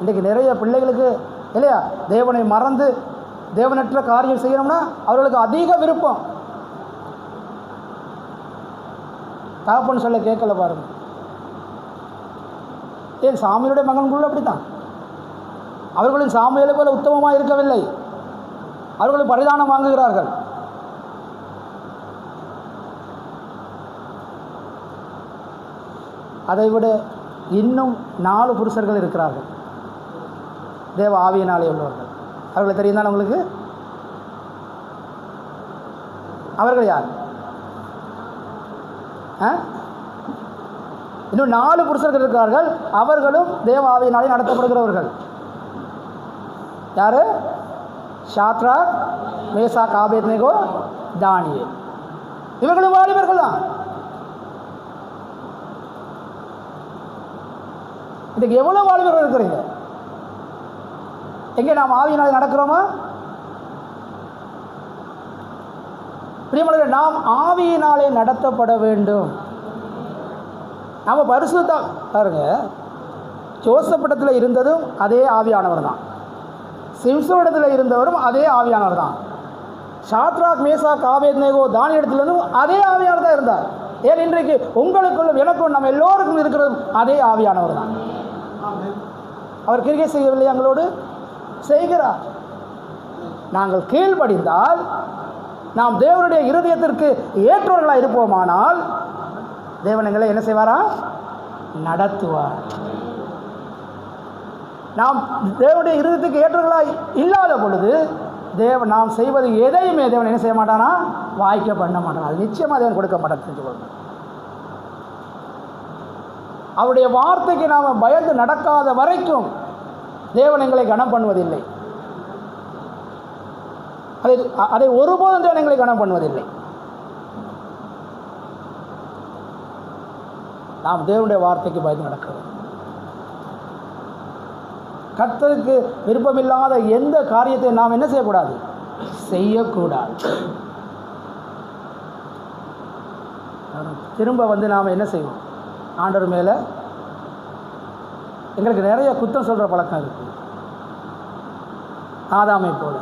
S1: இன்றைக்கி நிறைய பிள்ளைகளுக்கு இல்லையா, தேவனை மறந்து தேவனற்ற காரியம் செய்யணும்னா அவர்களுக்கு அதிக விருப்பம். தகப்பன் சொல்ல கேட்கல பாருங்க. ஏன் சாமியுடைய மகன்களும் அப்படித்தான். அவர்களும் சாமியை போல உத்தமமாக இருக்கவில்லை. அவர்களும் பரிதானம் வாங்குகிறார்கள். அதைவிட இன்னும் 4 புருஷர்கள் இருக்கிறார்கள், தேவ ஆவியினாலே உள்ளவர்கள். அவர்களை தெரியும் தானே உங்களுக்கு? அவர்கள் யார்? இன்னும் 4 புருஷர்கள் இருக்கிறார்கள். அவர்களும் தேவ ஆவியினாலே நடத்தப்படுகிறவர்கள். யாரு? ஷாத்ராக், மேசாக், ஆபேத்நேகோ, தானியேல். இவர்களும் வாலிபர்கள் தான். இதுக்கு எவ்வளோ வாலிபர்கள் இருக்கிறீங்க? எங்கே நாம் ஆவியினாலே நடக்கிறோமா? பிரியமானவர்களே, நாம் ஆவியினாலே நடத்தப்பட வேண்டும். நாம் பரிசுத்தம் பாருங்க. ஜோசப்பிடத்தில் இருந்ததும் அதே ஆவியானவர் தான். சிம்சோனிடத்தில் இருந்தவரும் அதே ஆவியானவர் தான். ஷாத்ராக், மேசாக், ஆபேத்நேகோ, தானியேலிடத்திலிருந்தும் அதே ஆவியானவர் தான் இருந்தார். ஏன் இன்றைக்கு உங்களுக்குள்ளும் எனக்கும் நம்ம எல்லோருக்கும் இருக்கிறதும் அதே ஆவியானவர் தான். அவர் கிரியை செய்யவில்லை, எங்களோடு செய்கிறார். நாங்கள் கீழ்ப்படிந்தால், நாம் தேவனுடைய இருதயத்திற்கு ஏற்றவர்களாக இருப்போமானால் தேவன் எங்களை என்ன செய்வாரா? நடத்துவார். நாம் தேவனுடைய இருதயத்துக்கு ஏற்றவர்களாக இல்லாத பொழுது நாம் செய்வது எதையுமே தேவன் என்ன செய்ய மாட்டானா? வாய்க்க பண்ண மாட்டான். அது நிச்சயமாக தேவன் கொடுக்க மாட்டான். தெரிஞ்சுக்கொள்ளணும். அவருடைய வார்த்தைக்கு நாம் பயந்து நடக்காத வரைக்கும் தேவன் எங்களை கனம் பண்ணுவதில்லை. அதை ஒருபோதும் தேவன் எங்களை கனம் பண்ணுவதில்லை. நாம் தேவனுடைய வார்த்தைக்கு பயந்து நடக்கிறோம். கர்த்தருக்கு விருப்பமில்லாத எந்த காரியத்தை நாம் என்ன செய்யக்கூடாது? செய்யக்கூடாது. திரும்ப நாம் என்ன செய்வோம்? ஆண்டவர் மேலே எங்களுக்கு நிறைய குற்றம் சொல்கிற பழக்கம் இருக்குது. ஆதாமை போல.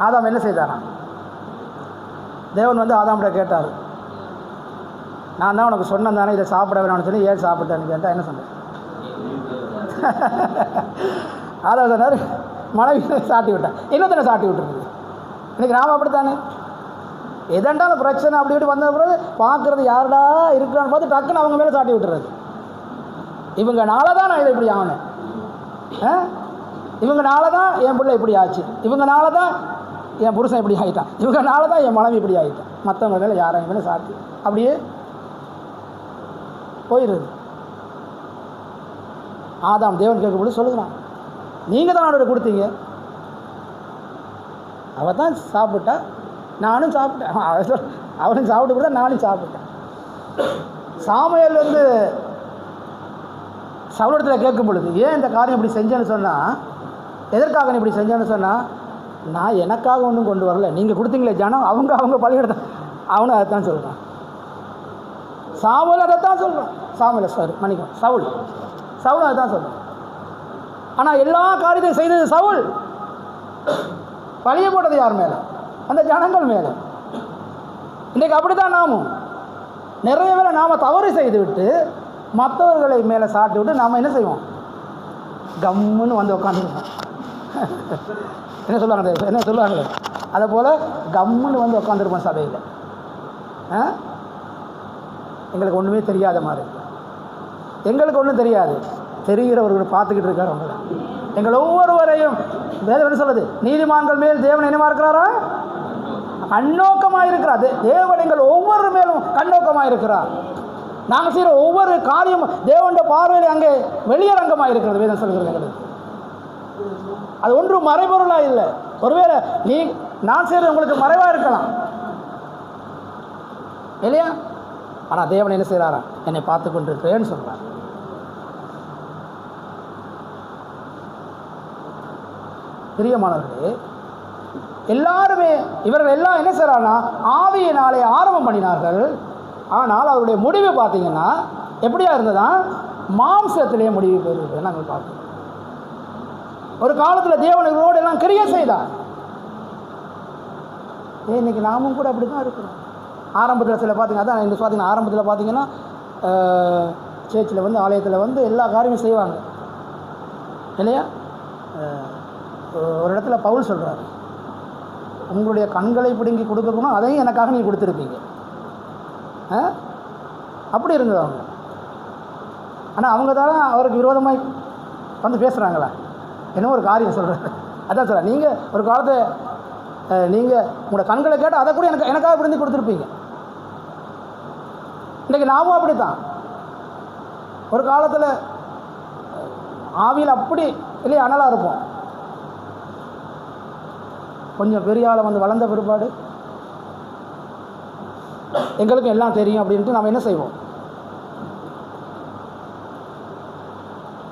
S1: ஆதாம் என்ன செய்தாரா? தேவன் ஆதாமிட கேட்டார், நான் தான் உனக்கு சொன்னேன் தானே இதை சாப்பிட வேணாம்னு சொல்லி ஏன் சாப்பிட்டேன்னு கேட்டால் என்ன சொன்னேன்? அதான் சொன்னார், மனைவி சாட்டி விட்டேன், இன்னொருத்தனை சாட்டி விட்டுருக்குது. இன்றைக்கி நாம் அப்படித்தானே, எதண்டாலும் பிரச்சனை அப்படி இப்படி வந்த பிறகு பார்க்குறது யாருடா இருக்கிறான்னு பார்த்து டக்குன்னு அவங்க மேலே சாட்டி விட்டுறது. இவங்கனால தான் நான் இதை இப்படி ஆனேன், இவங்கனால தான் என் பிள்ளை இப்படி ஆச்சு, இவங்கனால தான் என் புருஷன் இப்படி ஆகிட்டான், இவங்கனால தான் என் மனைவி இப்படி ஆகிட்டான். மற்றவங்க மேலே யாரும் மேலே சாட்டி அப்படியே போயிடுது. ஆதாம் தேவன் கேட்கும்போது சொல்லுகிறான், நீங்கள் தான் அவனோட கொடுத்தீங்க, அவள் தான் சாப்பிட்டா, நானும் சாப்பிட்டேன், அவனும் சாப்பிட்டு கூட நானும் சாப்பிட்டேன். சாமுவேல் வந்து சவுலிடத்தில் கேட்கும் பொழுது ஏன் இந்த காரியம் இப்படி செஞ்சேன்னு சொன்னால், எதற்காக நீ இப்படி செஞ்சேன்னு சொன்னால், நான் எனக்காக ஒன்றும் கொண்டு வரல, நீங்கள் கொடுத்தீங்களே ஜனம், அவங்க பலியிடத்தான், அவனும் அதைத்தான் சொல்கிறான். சாமுவேல் அதைத்தான் சொல்கிறான், சவுல் அதுதான் சொல்கிறான். ஆனால் எல்லா காரியத்தையும் செய்தது சவுல், பழிய போட்டது யார் மேலே? அந்த ஜனங்கள் மேலே. இன்றைக்கு அப்படி தான் நாமும் நிறைய வேளை நாம் தவறு செய்து விட்டு மற்றவர்களை மேலே சாட்டி விட்டு நாம் என்ன செய்வோம்? கம்முன்னு வந்து உட்காந்துருக்கோம். என்ன சொல்லுவாங்க அதை போல் கம்முன்னு வந்து உட்காந்துருப்போம் சபையில். எங்களுக்கு ஒன்றுமே தெரியாத மாதிரி, எங்களுக்கு ஒன்றும் தெரியாது, தெரிகிறவர்கள் பார்த்துக்கிட்டு இருக்காரு. அவங்க எங்கள் ஒவ்வொருவரையும் வேதம் என்ன சொல்லுது? நீதிமான்கள் மேல் தேவன் என்னமா இருக்கிறாரா? கண்ணோக்கமாக இருக்கிறார். தேவன் எங்கள் ஒவ்வொரு மேலும் கண்ணோக்கமாக இருக்கிறார். நாங்கள் செய்கிற ஒவ்வொரு காரியமும் தேவனுடைய பார்வையில் அங்கே வெளியரங்கமாக இருக்கிறது. வேதம் சொல்கிறது எங்களுக்கு அது ஒன்றும் மறைபொருளாக இல்லை. ஒருவேளை நான் செய்கிறது உங்களுக்கு மறைவாக இருக்கலாம் இல்லையா? ஆனால் தேவன் என்ன செய்கிறாரா? என்னை பார்த்து கொண்டிருக்கிறேன்னு சொல்கிறார். பிரியமானவர்களே, எல்லாருமே இவர்கள் எல்லாம் என்ன செய்கிறாங்கன்னா ஆவியினாலே ஆரம்பம் பண்ணினார்கள். ஆனால் அவருடைய முடிவு பார்த்தீங்கன்னா எப்படியா இருந்ததா? மாம்சத்திலே முடிவு பெறுவது நாங்கள் பார்க்கிறோம். ஒரு காலத்தில் தேவனோடு எல்லாம் கிரியை செய்தார். இன்னைக்கு நாமும் கூட அப்படி தான் இருக்கிறோம். ஆரம்பத்தில் சில பார்த்தீங்கன்னா அதான் இந்த பார்த்தீங்கன்னா ஆரம்பத்தில் பார்த்தீங்கன்னா சேர்ச்சில் வந்து ஆலயத்தில் வந்து எல்லா காரியமும் செய்வாங்க இல்லையா? ஒரு இடத்துல பவுல் சொல்கிறார், உங்களுடைய கண்களை பிடுங்கி கொடுக்கணும், அதையும் எனக்காக நீ கொடுத்துருப்பீங்க. அப்படி இருந்தது அவங்க. ஆனால் அவங்க தான் அவருக்கு விரோதமாக வந்து பேசுகிறாங்களா? என்ன ஒரு காரியம் சொல்கிறார். அதான் சொல்கிறேன், நீங்கள் ஒரு காலத்தை நீங்கள் உங்களோட கண்களை கேட்டால் அதை கூட எனக்காக பிடிந்து கொடுத்துருப்பீங்க. இன்றைக்கி நாமும் அப்படி தான் ஒரு காலத்தில் ஆவியில் அப்படி இல்லையா அனலாக இருப்போம். கொஞ்சம் பெரிய ஆளை வந்து வளர்ந்த பிற்பாடு எங்களுக்கும் எல்லாம் தெரியும் அப்படின்ட்டு நாம் என்ன செய்வோம்?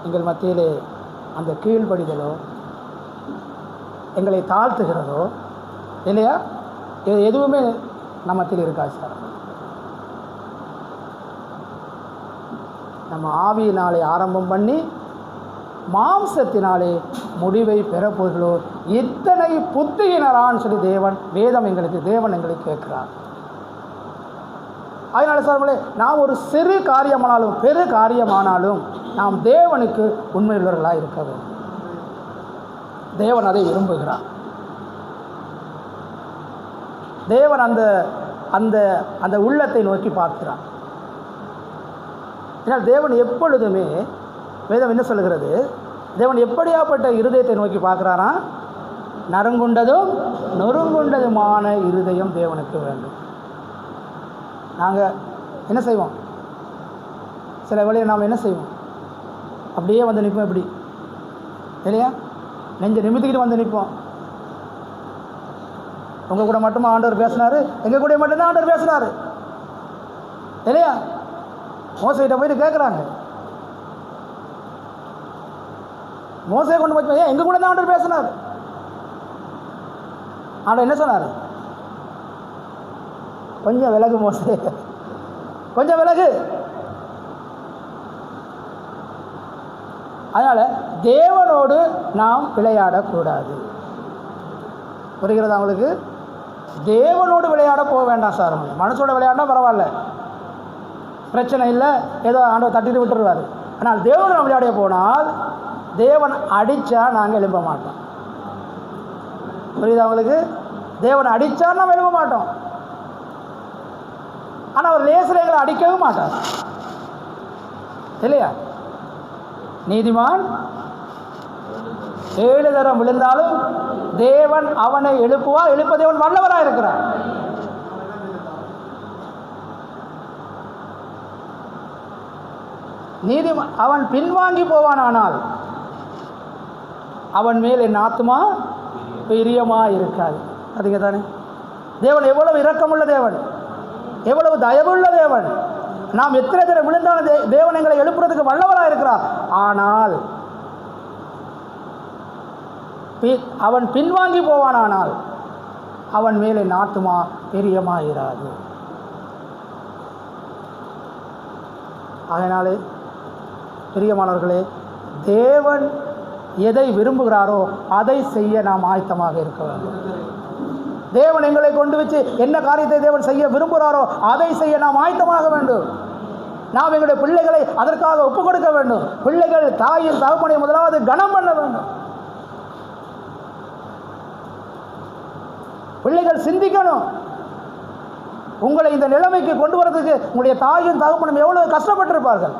S1: எங்கள் மத்தியிலே அந்த கீழ்ப்படிதலோ எங்களை தாழ்த்துகிறதோ இல்லையா, இது எதுவுமே நம்ம மத்தியில் இருக்காது சார். நம்ம ஆவியினாலே ஆரம்பம் பண்ணி மாம்சத்தினாலே முடிவை பெறப்போர்களோ இத்தனை புத்தியினரான்னு சொல்லி வேதம் தேவன் எங்களுக்கு கேட்கிறார். அதனால சார்பிலே நாம் ஒரு சிறு காரியமானாலும் பெரு காரியமானாலும் நாம் தேவனுக்கு உண்மையுள்ளவர்களாக இருக்க வேண்டும். தேவன் அதை விரும்புகிறார். தேவன் அந்த அந்த அந்த உள்ளத்தை நோக்கி பார்க்கிறார். ஏன்னால் தேவன் எப்பொழுதுமே வேதம் என்ன சொல்லுகிறது? தேவன் எப்படியாப்பட்ட இருதயத்தை நோக்கி பார்க்குறாரா? நறுங்குண்டதும் நொறுங்குண்டதுமான இருதயம் தேவனுக்கு வேண்டும். நாங்கள் என்ன செய்வோம்? சில வேளையில் நாம் என்ன செய்வோம்? அப்படியே வந்து நிற்போம், இப்படி இல்லையா, நெஞ்ச நிமித்திக்கிட்டு வந்து நிற்போம். உங்கள் கூட மட்டுமா ஆண்டவர் பேசினார்? எங்கள் கூட மட்டும்தான் ஆண்டவர் பேசினார் இல்லையா? மோசைகிட்ட போயிட்டு கேட்குறாங்க, மோசையை கொண்டு போய் ஏன் எங்கள் கூட தான் ஆண்டவர் பேசினார்? ஆண்டவர் என்ன சொன்னார்? கொஞ்சம் விலகு மோசே, கொஞ்சம் விலகு. அதனால் தேவனோடு நாம் விளையாடக்கூடாது. புரிகிறதா அவங்களுக்கு? தேவனோடு விளையாட போக வேண்டாம் சார். மனசோட விளையாடினா பரவாயில்ல, பிரச்சனை இல்லை, ஏதோ ஆண்டவர் தட்டிட்டு விட்டுருவார். ஆனால் தேவன் விளையாட போனால் தேவன் அடித்தா நாங்கள் எழும்ப மாட்டோம். புரியுதா உங்களுக்கு? தேவன் அடித்தா நாம் எழும்ப மாட்டோம். ஆனால் அவர் லேசில் எங்களை அடிக்கவும் மாட்டார் இல்லையா? நீதிமான் 7 தரம் விழுந்தாலும் தேவன் அவனை எழுப்புவார். எழுப்ப தேவன் வல்லவராக இருக்கிறார். நீதிமான் அவன் பின்வாங்கி போவானானால் அவன் மேல் என் ஆத்மா பிரியமாக இருக்காது. அதுங்க தானே தேவன் எவ்வளவு இரக்கமுள்ள தேவன், எவ்வளவு தயவுள்ள தேவன். நாம் எத்தனை தடவை விழுந்தாலும் தேவன் எங்களை எழுப்புறதுக்கு வல்லவராக இருக்கிறார். ஆனால் அவன் பின்வாங்கி போவானானால் அவன் மேலே நாட்டுமா பிரியமாயிராது. அதனாலே பிரியமானவர்களே, தேவன் எதை விரும்புகிறாரோ அதை செய்ய நாம் ஆயத்தமாக இருக்க வேண்டும். தேவன் எங்களை கொண்டு வச்சு என்ன காரியத்தை தேவன் செய்ய விரும்புகிறாரோ அதை செய்ய நாம் ஆயத்தமாக வேண்டும். நாம் எங்களுடைய பிள்ளைகளை அதற்காக ஒப்புக் கொடுக்க வேண்டும். பிள்ளைகள் தாயின் தகப்பனை முதலாவது கனம் பண்ண வேண்டும். பிள்ளைகள் சிந்திக்கணும். உங்களை இந்த நிலைமைக்கு கொண்டு வரதுக்கு உங்களுடைய தாயும் தகப்பனும் எவ்வளவு கஷ்டப்பட்டிருப்பார்கள்.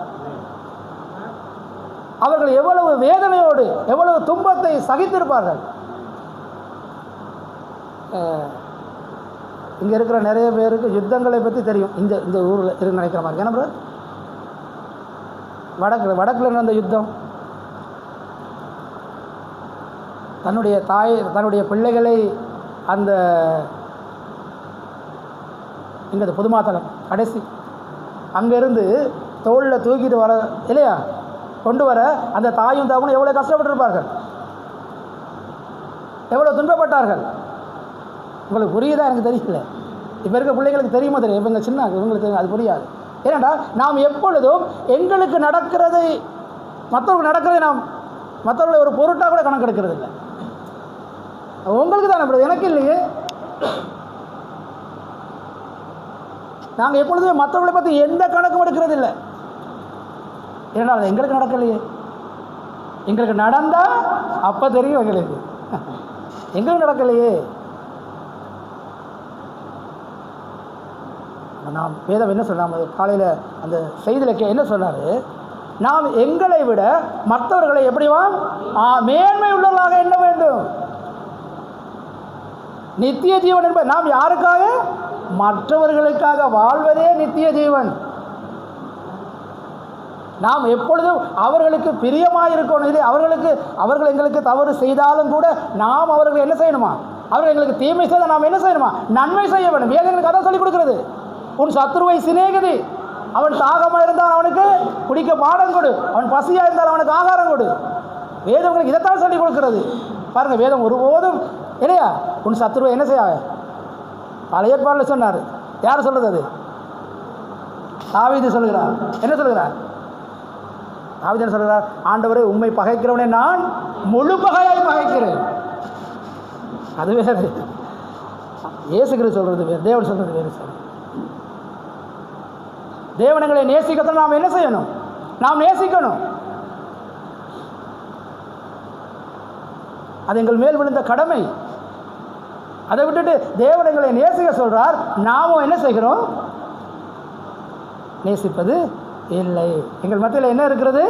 S1: அவர்கள் எவ்வளவு வேதனையோடு எவ்வளவு துன்பத்தை சகித்திருப்பார்கள். இங்கே இருக்கிற நிறைய பேருக்கு யுத்தங்களை பற்றி தெரியும். இந்த ஊரில் இருக்கு நினைக்கிற மாதிரி. ஏன்னா ப்ரோ, வடக்கில் நடந்த யுத்தம், தன்னுடைய பிள்ளைகளை அந்த இங்கே புதுமாத்தலம் கடைசி அங்கேருந்து தோளில் தூக்கிட்டு வர இல்லையா, கொண்டு வர அந்த தாயும் தாவும் எவ்வளோ கஷ்டப்பட்டிருப்பார்கள், எவ்வளோ துன்பப்பட்டார்கள். உங்களுக்கு புரியுதா? எனக்கு தெரியல. இப்போ இருக்க பிள்ளைங்களுக்கு தெரியுமா? தெரியும். இவங்க சின்ன இவங்களுக்கு தெரியும், அது புரியாது. ஏனென்றால் நாம் எப்பொழுதும் எங்களுக்கு நடக்கிறதை மற்றவங்களுக்கு நடக்கிறதை நாம் மற்றவர்களை ஒரு பொருட்டாக கூட கணக்கெடுக்கிறது இல்லை. உங்களுக்கு தானே, எனக்கு இல்லையே. நாங்கள் எப்பொழுதுமே மற்றவர்களை பற்றி எந்த கணக்கும் எடுக்கிறது இல்லை. ஏன்னா அது எங்களுக்கு நடக்கலையே. எங்களுக்கு நடந்தால் அப்போ தெரியும் எங்களுக்கு. எங்களுக்கு நடக்கலையே. நாம் வேதம் என்ன சொன்னாங்க காலையில் அந்த செய்தியில் என்ன சொன்னார்? நாம் எங்களை விட மற்றவர்களை எப்படிவா மேன்மை உள்ளவர்களாக எண்ண வேண்டும். நித்திய ஜீவன் என்பது நாம் யாருக்காக? மற்றவர்களுக்காக வாழ்வதே நித்திய ஜீவன். நாம் எப்பொழுதும் அவர்களுக்கு பிரியமாக இருக்கணும். இது அவர்கள் எங்களுக்கு தவறு செய்தாலும் கூட நாம் அவர்கள் என்ன செய்யணுமா? அவர்கள் எங்களுக்கு தீமை செய்தால் நாம் என்ன செய்யணுமா? நன்மை செய்ய வேண்டும். வேதங்களுக்கு அதான் சொல்லிக் கொடுக்கிறது. உன் சத்துருவை சிநேகிதி. அவன் தாகமாக இருந்தால் அவனுக்கு குடிக்க பாடம் கொடு, அவன் பசியாக இருந்தால் அவனுக்கு ஆகாரம் கொடு. வேதங்களுக்கு இதைத்தான் சொல்லிக் கொடுக்கிறது. பாருங்கள், வேதம் ஒருபோதும் இல்லையா உன் சத்துருவை என்ன செய்ய பழைய ஏற்பாடில் சொன்னார். யார் சொல்கிறது? அது தாவீது சொல்கிறார். என்ன சொல்கிறார்? தாவீது என்ன சொல்கிறார்? ஆண்டவரே, உம்மை பகைக்கிறவனே நான் முழு பகையாய் பகைக்கிறேன். அது வேறு. இயேசு கிறிஸ்து சொல்கிறது வேறு, தேவன் சொல்கிறது வேறு. சார், தேவனங்களை நேசிக்கத்தான் நாம் என்ன செய்யணும்? நாம் நேசிக்கணும். அது எங்கள் மேல் விழுந்த கடமை. அதை விட்டுட்டு தேவனங்களை நேசிக்க சொல்றார், நாமும் என்ன செய்கிறோம்? நேசிப்பது இல்லை. எங்கள் மத்தியில் என்ன இருக்கிறது?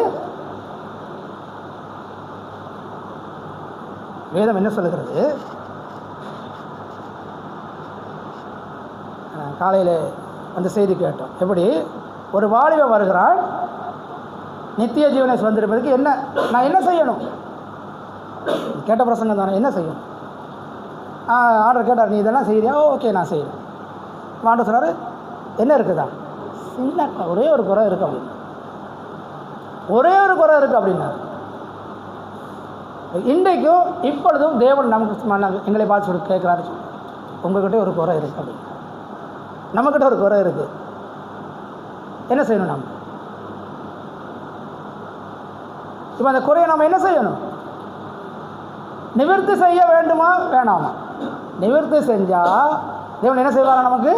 S1: வேதம் என்ன சொல்லுகிறது? காலையில் அந்த செய்தி கேட்டோம். எப்படி ஒரு வாலிபன் வருகிறான், நித்திய ஜீவனை சுதந்திரப்பதற்கு என்ன நான் என்ன செய்யணும்? கேட்ட பிரசங்கம் தானே, என்ன செய்யும்? ஆர்டர் கேட்டார், நீ இதெல்லாம் செய்கிறியா? ஓகே, நான் செய்கிறேன். ஆர்டர் சொன்னார், என்ன இருக்குதா? சின்ன ஒரே ஒரு குறை இருக்குது அப்படின்னு. ஒரே ஒரு குறை இருக்குது அப்படின்னாரு. இன்றைக்கும் இப்பொழுதும் தேவன் நமக்கு எங்களை பார்த்து சொல்லி கேட்குறாரு, உங்கள்கிட்ட ஒரு குறை இருக்குது அப்படின்னு. நம்மக்கிட்ட ஒரு குறை இருக்குது, என்ன செய்யணும்? நம்ம இப்போ அந்த குறையை நம்ம என்ன செய்யணும்? நிவர்த்தி செய்ய வேண்டுமா வேணாமா? நிவர்த்தி செஞ்சால் தேவன் என்ன செய்வார்? நமக்கு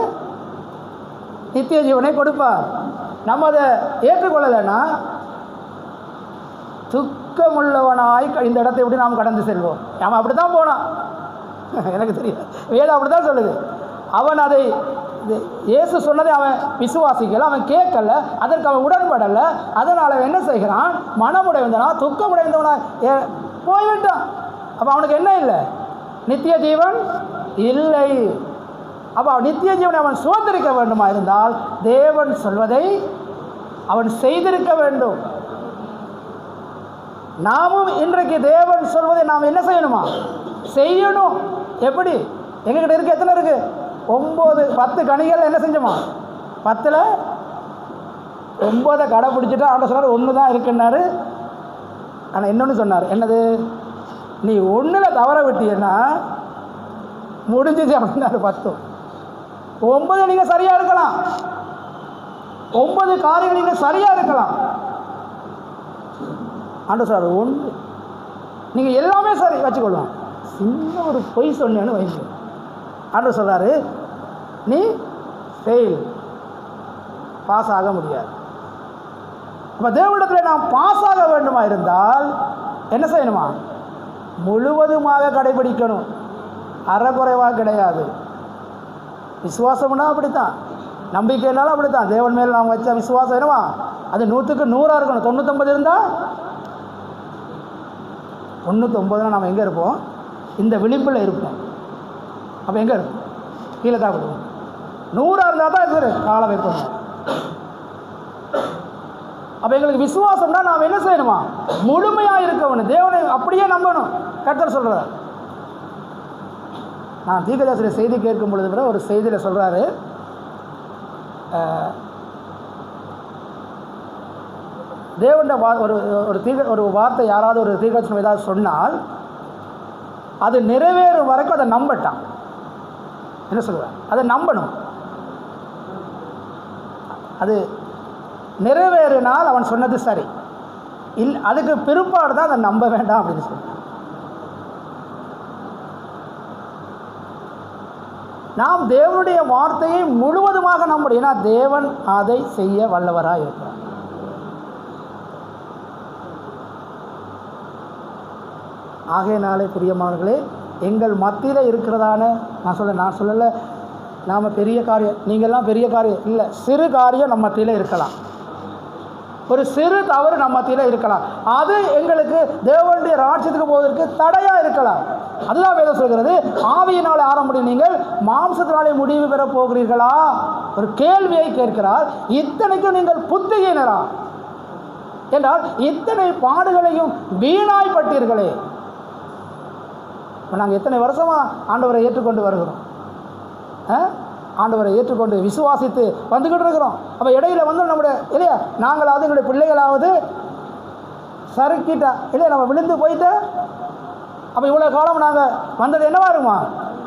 S1: நித்திய ஜீவனை கொடுப்பார். நம்ம அதை ஏற்றுக்கொள்ளலைன்னா துக்கமுள்ளவனாய் இந்த இடத்தை எப்படி நாம் கடந்து செல்வோம். அவன் அப்படி தான் போனான், எனக்கு தெரியும், வேதம் அப்படி தான் சொல்லுது. அவன் அதை இயேசு சொன்னதை அவன் விசுவாசிக்கல, அவன் கேட்கல, அதற்கு அவன் உடன்படலை. அதனால் அவன் என்ன செய்கிறான், மனமுடைந்தவனா துக்கமுடைந்தவனா போய்விட்டான். அப்போ அவனுக்கு என்ன இல்லை, நித்திய ஜீவன் இல்லை. அப்போ நித்திய ஜீவனை அவன் சுதந்திரிக்க வேண்டுமா இருந்தால் தேவன் சொல்வதை அவன் செய்திருக்க வேண்டும். நாமும் இன்றைக்கு தேவன் சொல்வதை நாம் என்ன செய்யணுமா, செய்யணும். எப்படி, எங்ககிட்ட இருக்கு, எத்தனை இருக்கு, 10 கனிகள் என்ன செஞ்சோமா, 10ல் 9 கடைப்பிடிச்சிட்டு ஆண்ட சொன்னார் 1 தான் இருக்குன்னாரு. ஆனால் இன்னொன்று சொன்னார், என்னது, நீ 1ல் தவற விட்டீன்னா முடிஞ்சிச்சு அப்படின்னாரு. 10 9 நீங்கள் சரியாக இருக்கலாம், 9 காரியங்கள் நீங்கள் சரியாக இருக்கலாம். ஆண்டு சார் 1 நீங்கள் எல்லாமே சரி வச்சுக்கொள்ளலாம், சின்ன ஒரு பொய் சொன்னேன்னு வைங்க. ஆண்டு சொல்கிறாரு, நீ ஃபெயில், பாஸ் ஆக முடியாது. அப்போ தேவனிடத்தில் நாம் பாஸ் ஆக வேண்டுமா இருந்தால் என்ன செய்யணுமா, முழுவதுமாக கடைபிடிக்கணும், அறக்குறைவாக கிடையாது. விசுவாசம்னா அப்படித்தான், நம்பிக்கைனாலும் அப்படித்தான். தேவன் மேல் நாம் வச்ச விசுவாசம் என்னவா, அது 100க்கு 100 இருக்கணும். 99 இருந்தால் 99 நம்ம எங்கே இருப்போம், இந்த விளிம்பில் இருப்போம். அப்போ எங்கே இருக்கும், கீழே தான் கொடுப்போம். 100 இருந்தால் தான் சரி காலை வைப்போம். அப்போ எங்களுக்கு விசுவாசம்னா நாம் என்ன செய்யணுமா, முழுமையாக இருக்கணும், தேவனை அப்படியே நம்பணும். கர்த்தர் சொல்கிறார். நான் தீர்க்கதரிசியுடைய செய்தி கேட்கும் பொழுது கூட ஒரு செய்தியில் சொல்கிறாரு, தேவனுடைய ஒரு வார்த்தை யாராவது ஒரு தீர்க்கதரிசனம் ஏதாவது சொன்னால் அது நிறைவேறும் வரைக்கும் அதை நம்பட்டான். என்ன சொல்லுவார், அதை நம்பணும். அது நிறைவேறினால் அவன் சொன்னது சரி, அதுக்கு பிற்பாடு தான் அதை நம்ப வேண்டாம் அப்படின்னு சொல்லுவார். நாம் தேவனுடைய வார்த்தையை முழுவதுமாக நம்பணும். ஏன்னா தேவன் அதை செய்ய வல்லவராக இருக்கிறார். ஆகையினாலே பிரியமானவர்களே, எங்கள் மத்தியில் இருக்கிறதான நான் சொல்லலை நாம் பெரிய காரியம், நீங்கள்லாம் பெரிய காரியம் இல்லை, சிறு காரியம் நம்ம மத்தியில் இருக்கலாம், ஒரு சிறு தவறு நம்ம மத்தியில் இருக்கலாம், அது எங்களுக்கு தேவனுடைய ராஜ்யத்துக்கு போவதற்கு தடையாக இருக்கலாம். அதுதான் வேதம் சொல்கிறது, ஆவியினாலே ஆரம்பித்து நீங்கள் மாம்சத்தினாலே முடிவு பெற போகிறீர்களா, ஒரு கேள்வியை கேட்கிறார். இத்தனைக்கும் நீங்கள் புத்தியினரா என்றால் இத்தனை பாடுகளையும் வீணாய்ப்பட்டீர்களே. இப்போ நாங்கள் எத்தனை வருஷமாக ஆண்டவரை ஏற்றுக்கொண்டு வருகிறோம், ஆண்டவரை ஏற்றுக்கொண்டு விசுவாசித்து வந்துக்கிட்டு இருக்கிறோம். அப்போ இடையில வந்து நம்முடைய இல்லையா, நாங்களாவது எங்களுடைய பிள்ளைகளாவது சறுக்கிட்டா இல்லையா, நம்ம விழுந்து போயிட்டா, அப்போ இவ்வளோ காலம் நாங்கள் வந்தது என்னவா இருக்குமா,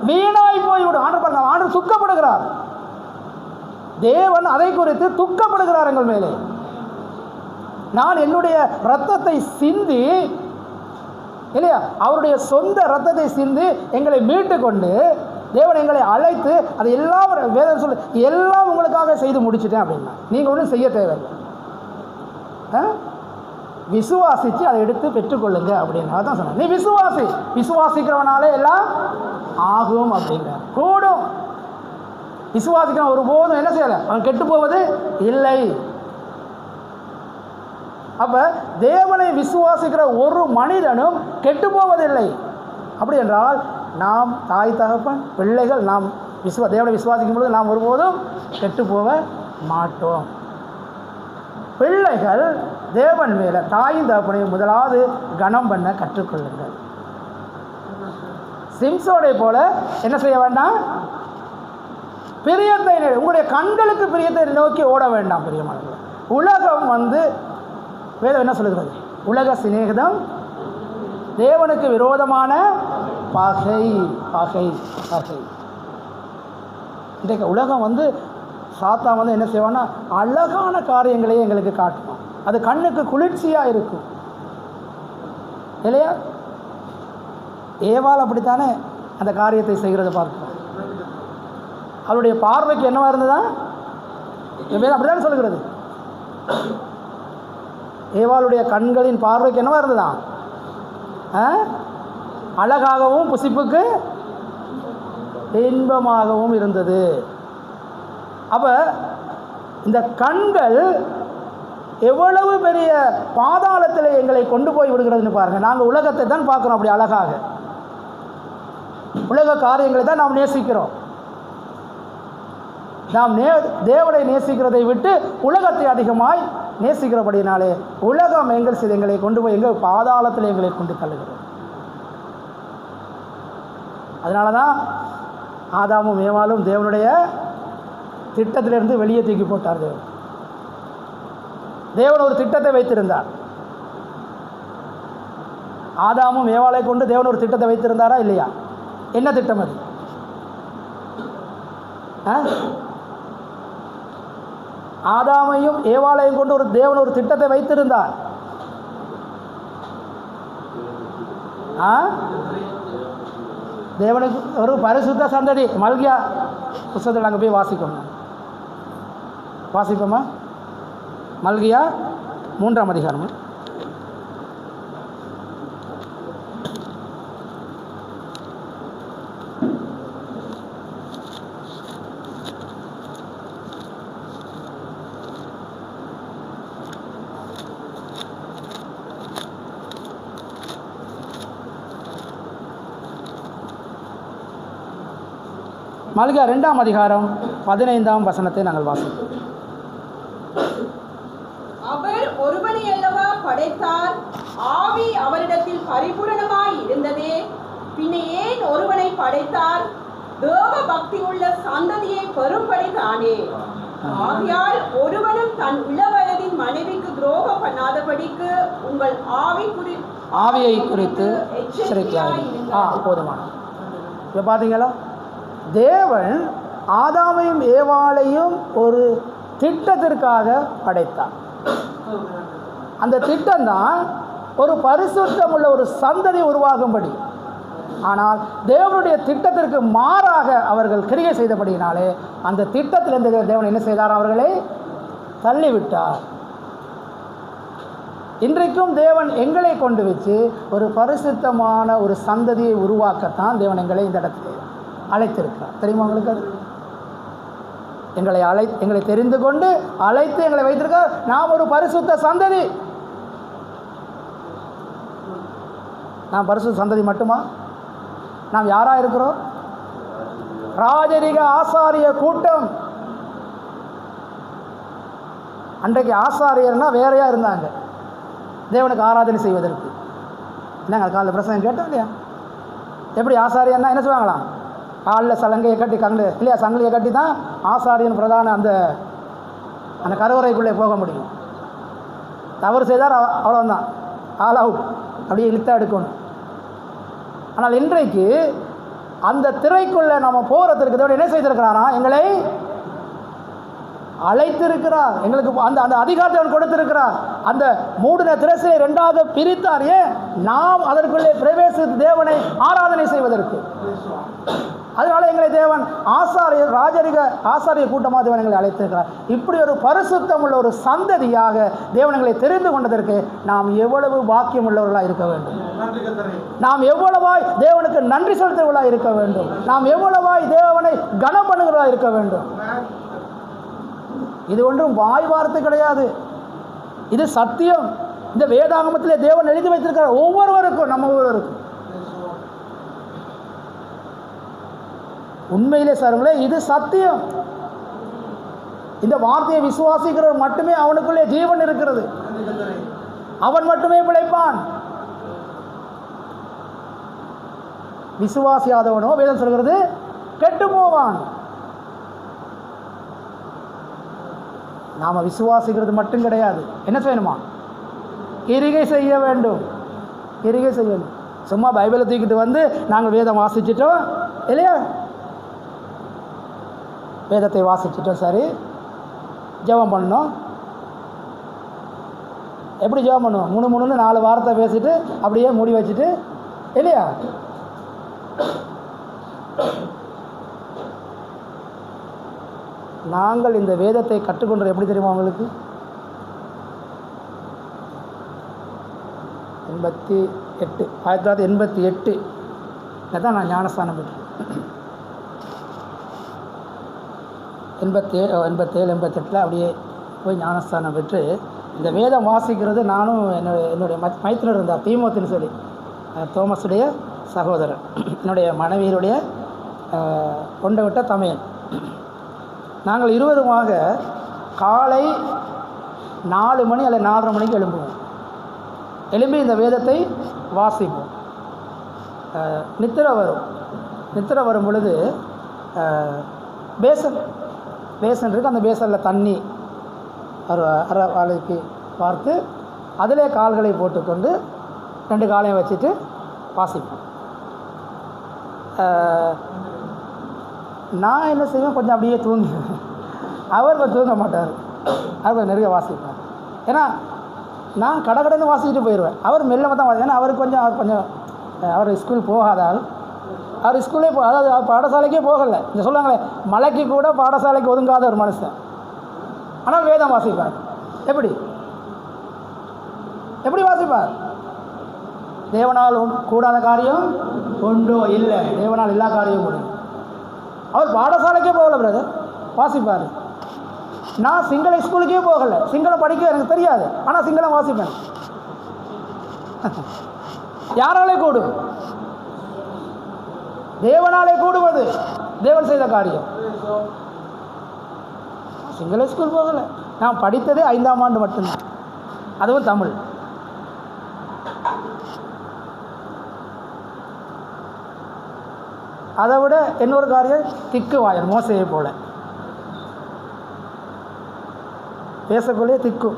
S1: வீணாய் போய்விடும். ஆண்டு பாருங்க, ஆண்டு துக்கப்படுகிறார், தேவன் அதை குறித்து துக்கப்படுகிறார் எங்கள் மேலே. நான் என்னுடைய இரத்தத்தை சிந்தி இல்லையா, அவருடைய சொந்த இரத்தத்தை சிந்தி எங்களை மீட்டு கொண்டு தேவன் எங்களை அழைத்து அதை எல்லாம் வேதம் சொல்லு எல்லாம் உங்களுக்காக செய்து முடிச்சுட்டேன் அப்படின்னா நீங்கள் ஒன்றும் செய்ய தேவையில்லை, விசுவாசித்து அதை எடுத்து பெற்றுக்கொள்ளுங்க அப்படின்னா தான் சொன்னேன். நீ விசுவாசிக்கிறவனாலே எல்லாம் ஆகும் அப்படிங்கிற கூடும். விசுவாசிக்கிறவன் ஒருபோதும் என்ன செய்யலை, அவன் கெட்டு போவது இல்லை. அப்போ தேவனை விசுவாசிக்கிற ஒரு மனிதனும் கெட்டு போவதில்லை. அப்படி என்றால் நாம் தாய் தகப்பன் பிள்ளைகள் நாம் தேவனை விசுவாசிக்கும் பொழுது நாம் ஒருபோதும் கெட்டு போக மாட்டோம். பிள்ளைகள் தேவன் மேலே தாயும் தகப்பனையும் முதலாவது கனம் பண்ண கற்றுக்கொள்ளுங்கள். சிம்சோனை போல என்ன செய்ய வேண்டாம், பிரியத்தை உங்களுடைய கண்களுக்கு பிரியத்தை நோக்கி ஓட வேண்டாம். பிரியமானவர்களே, உலகம் வந்து வேதம் என்ன சொல்லுகிறது, உலக சிநேகிதம் தேவனுக்கு விரோதமான பகை. பகை பகை இன்றைக்கு உலகம் வந்து சாத்தான் வந்து என்ன செய்வான்னா அழகான காரியங்களையே எங்களுக்கு காட்டுவோம், அது கண்ணுக்கு குளிர்ச்சியாக இருக்கும் இல்லையா. ஏவாள் அப்படித்தானே அந்த காரியத்தை செய்கிறத பார்க்கிறோம். அவருடைய பார்வைக்கு என்னவா இருந்ததா, அப்படி தானே சொல்லுகிறது, ஏவாளுடைய கண்களின் பார்வைக்கு என்னவா இருந்ததான்? அழகாகவும் புசிப்புக்கு இன்பமாகவும் இருந்தது. அப்போ இந்த கண்கள் எவ்வளவு பெரிய பாதாளத்தில் எங்களை கொண்டு போய் விடுகிறதுன்னு பாருங்கள். நாங்கள் உலகத்தை தான் பார்க்குறோம், அப்படி அழகாக உலக காரியங்களை தான் நாம் நேசிக்கிறோம். நாம் தேவனை நேசிக்கிறதை விட்டு உலகத்தை அதிகமாய் நேசிக்கிறபடினாலே உலகம் எங்களை கொண்டு போய் எங்கள் பாதாளத்தில் எங்களை கொண்டு தள்ளுகிறது. அதனால தான் ஆதாமும் ஏவாளும் தேவனுடைய திட்டத்திலிருந்து வெளியே தூக்கி போட்டார். தேவன் ஒரு திட்டத்தை வைத்திருந்தார். ஆதாமும் ஏவாளை கொண்டு தேவன் ஒரு திட்டத்தை வைத்திருந்தாரா இல்லையா? என்ன திட்டம் அது? ஆதாமையும் ஏவாளையும் கொண்டு தேவன் ஒரு திட்டத்தை வைத்திருந்தார். தேவனுக்கு ஒரு பரிசுத்த சந்ததி. மல்கியா புத்தகத்தில் நாங்கள் போய் வாசிப்போமா? மல்கியா 3ஆம் அதிகாரம். மல்கியா 2ஆம் அதிகாரம் 15ஆம் வசனத்தை நாங்கள் வாசிப்போம்.
S2: அவர் ஒருவனை அல்லவா படைத்தார், ஆவி அவரிடத்தில் பரிபூரணமாய் இருந்ததே, பின்ன ஏன் ஒருவனை படைத்தார்? தேவ பக்தி உள்ள சந்ததியை பெறும்படி தானே. ஆகையால் ஒருவனும் தன் இளவயதின் மனைவிக்கு துரோகம் பண்ணாதபடிக்கு உங்கள் ஆவியை குறித்து எச்சரிக்கையாக
S1: போதுமான. இப்போ பார்த்தீங்களா, தேவன் ஆதாமையும் ஏவாளையும் ஒரு திட்டத்திற்காக படைத்தார். அந்த திட்டம்தான் ஒரு பரிசுத்தம் உள்ள ஒரு சந்ததி உருவாகும்படி. ஆனால் தேவனுடைய திட்டத்திற்கு மாறாக அவர்கள் கிரியை செய்தபடியினாலே அந்த திட்டத்திலிருந்து தேவன் என்ன செய்தார்? அவர்களை தள்ளிவிட்டார். இன்றைக்கும் தேவன் எங்களை கொண்டு வச்சு ஒரு பரிசுத்தமான ஒரு சந்ததியை உருவாக்கத்தான் தேவன் எங்களை இந்த இடத்துல அழைத்திருக்கிறார். தெரியுமா உங்களுக்கு? அது எங்களை தெரிந்து கொண்டு அழைத்து எங்களை வைத்திருக்கார். நாம் ஒரு பரிசுத்த சந்ததி. நாம் பரிசுத்த சந்ததி மட்டுமா? நாம் யாரா இருக்கிறோம்? ராஜரிக ஆசாரிய கூட்டம். அன்றைக்கு ஆசாரியர்னா வேறையா இருந்தாங்க, தேவனுக்கு ஆராதனை செய்வதற்கு. என்னங்க காலையில் பிரசங்கம் கேட்டோம் இல்லையா? எப்படி ஆசாரியன்னா என்ன சொல்லுவாங்களாம்? காலில் சலங்கையை கட்டி இல்லையா, சங்கிலியை கட்டி தான் ஆசாரியன் பிரதான அந்த கருவறைக்குள்ளே போக முடியும். தவறு செய்தார் அவ்வளோதான், ஆல் அவுட், அப்படியே இழுத்தா எடுக்கணும். ஆனால் இன்றைக்கு அந்த திரைக்குள்ளே நம்ம போகிறதுக்கு தேவன் என்ன செய்திருக்கிறாரா? எங்களை அழைத்திருக்கிறார். எங்களுக்கு அந்த அதிகாரத்தை அவன் கொடுத்திருக்கிறார். அந்த மூடின திரையை ரெண்டாக பிரித்தார். ஏன்? நாம் அதற்குள்ளே பிரவேசித்து தேவனை ஆராதனை செய்வதற்கு. அதனால எங்களை தேவன் ராஜரிக ஆசாரிய கூட்டமாக தேவன் எங்களை அழைத்திருக்கிறார். இப்படி ஒரு பரிசுத்தம் உள்ள ஒரு சந்ததியாக தேவன் எங்களை தெரிந்து கொண்டதற்கு நாம் எவ்வளவு பாக்கியம் உள்ளவர்களாக இருக்க வேண்டும். நாம் எவ்வளவாய் தேவனுக்கு நன்றி செலுத்துவர்களாக இருக்க வேண்டும். நாம் எவ்வளவாய் தேவனை கனம் பண்ணுகிறவர்களாக இருக்க வேண்டும். இது ஒன்றும் வாய் வார்த்தை கிடையாது, இது சத்தியம். இந்த வேதாகமத்திலே தேவன் எழுதி வைத்திருக்கிறார் ஒவ்வொருவருக்கும், நம்ம ஒவ்வொருவருக்கும். உண்மையிலே சாருங்களே, இது சத்தியம். இந்த வார்த்தையை விசுவாசிக்கிறவர் மட்டுமே அவனுக்குள்ளே ஜீவன் இருக்கிறது. அவன் மட்டுமே பிழைப்பான். விசுவாசியாதவனோ வேதம் சொல்கிறது கெட்டு போவான். நாம் விசுவாசிக்கிறது மட்டும் கிடையாது, என்ன செய்யணுமா? கிரிகை செய்ய வேண்டும். கிரிகை செய்ய வேண்டும். சும்மா பைபிளை தூக்கிட்டு வந்து நாங்கள் வேதம் வாசிச்சிட்டோம் இல்லையா, வேதத்தை வாசிச்சிட்டோம், சரி, ஜெபம் பண்ணோம். எப்படி ஜெபம் பண்ணுவோம்? முணுமுணுன்னு 4 வாரத்தை பேசிட்டு அப்படியே மூடி வச்சுட்டு இல்லையா? நாங்கள் இந்த வேதத்தை கற்றுக்கொண்டது எப்படி தெரியுமா உங்களுக்கு? 1988 தான் நான் ஞானஸ்தானம் பெற்றேன். 87 அப்படியே போய் ஞானஸ்தானம் பெற்று இந்த வேதம் வாசிக்கிறது நானும் என்னுடைய மைத்தினர் இருந்தார் தீமோத்தின்னு சொல்லி, தோமஸுடைய சகோதரன், என்னுடைய மனைவியருடைய கொண்ட விட்ட தமையன். நாங்கள் இருவருமாக காலை 4 மணி அல்லது 4:30 மணிக்கு எழும்புவோம். எழும்பி இந்த வேதத்தை வாசிப்போம். நித்திரை வரும் பொழுது பேசன் இருக்குது. அந்த பேசனில் தண்ணி அரை வாழைக்கு பார்த்து அதிலே கால்களை போட்டுக்கொண்டு 2 காலையும் வச்சுட்டு வாசிப்போம். நான் என்ன செய்வேன், கொஞ்சம் அப்படியே தூங்குவேன். அவர் தூங்க மாட்டார், அவர் நிறைய வாசிப்பார். ஏன்னா நான் கடகடன்னு வாசிக்கிட்டு போயிடுவேன், அவர் மெல்லமாக தான் வாசி. ஏன்னா அவர் ஸ்கூல் போகாதால் அவர் ஸ்கூலே அதாவது பாடசாலைக்கே போகலை. இந்த சொல்லுவாங்களே, மலைக்கு கூட பாடசாலைக்கு ஒதுங்காத ஒரு மனுஷன், ஆனால் வேதம் வாசிப்பார். எப்படி வாசிப்பார்? தேவனால் கூடாத காரியம் உண்டோ? இல்லை, தேவனால் எல்லா காரியமும் முடியும். அவர் பாடசாலைக்கே போகலை பிரதர், வாசிப்பார். நான் சிங்கள ஸ்கூலுக்கே போகலை, சிங்களம் படிக்க எனக்கு தெரியாது, ஆனால் சிங்களம் வாசிப்பேன். யாராலே கூடும்? தேவனாலே கூடுவது, தேவன் செய்த காரியம். சிங்கள ஸ்கூல் போகலை, நான் படித்ததே 5ஆம் ஆண்டு மட்டும்தான், அதுவும் தமிழ். அதை விட இன்னொரு காரியம், திக்கு வாயன் மோசையை போல பேசக்குள்ளே திக்கும்.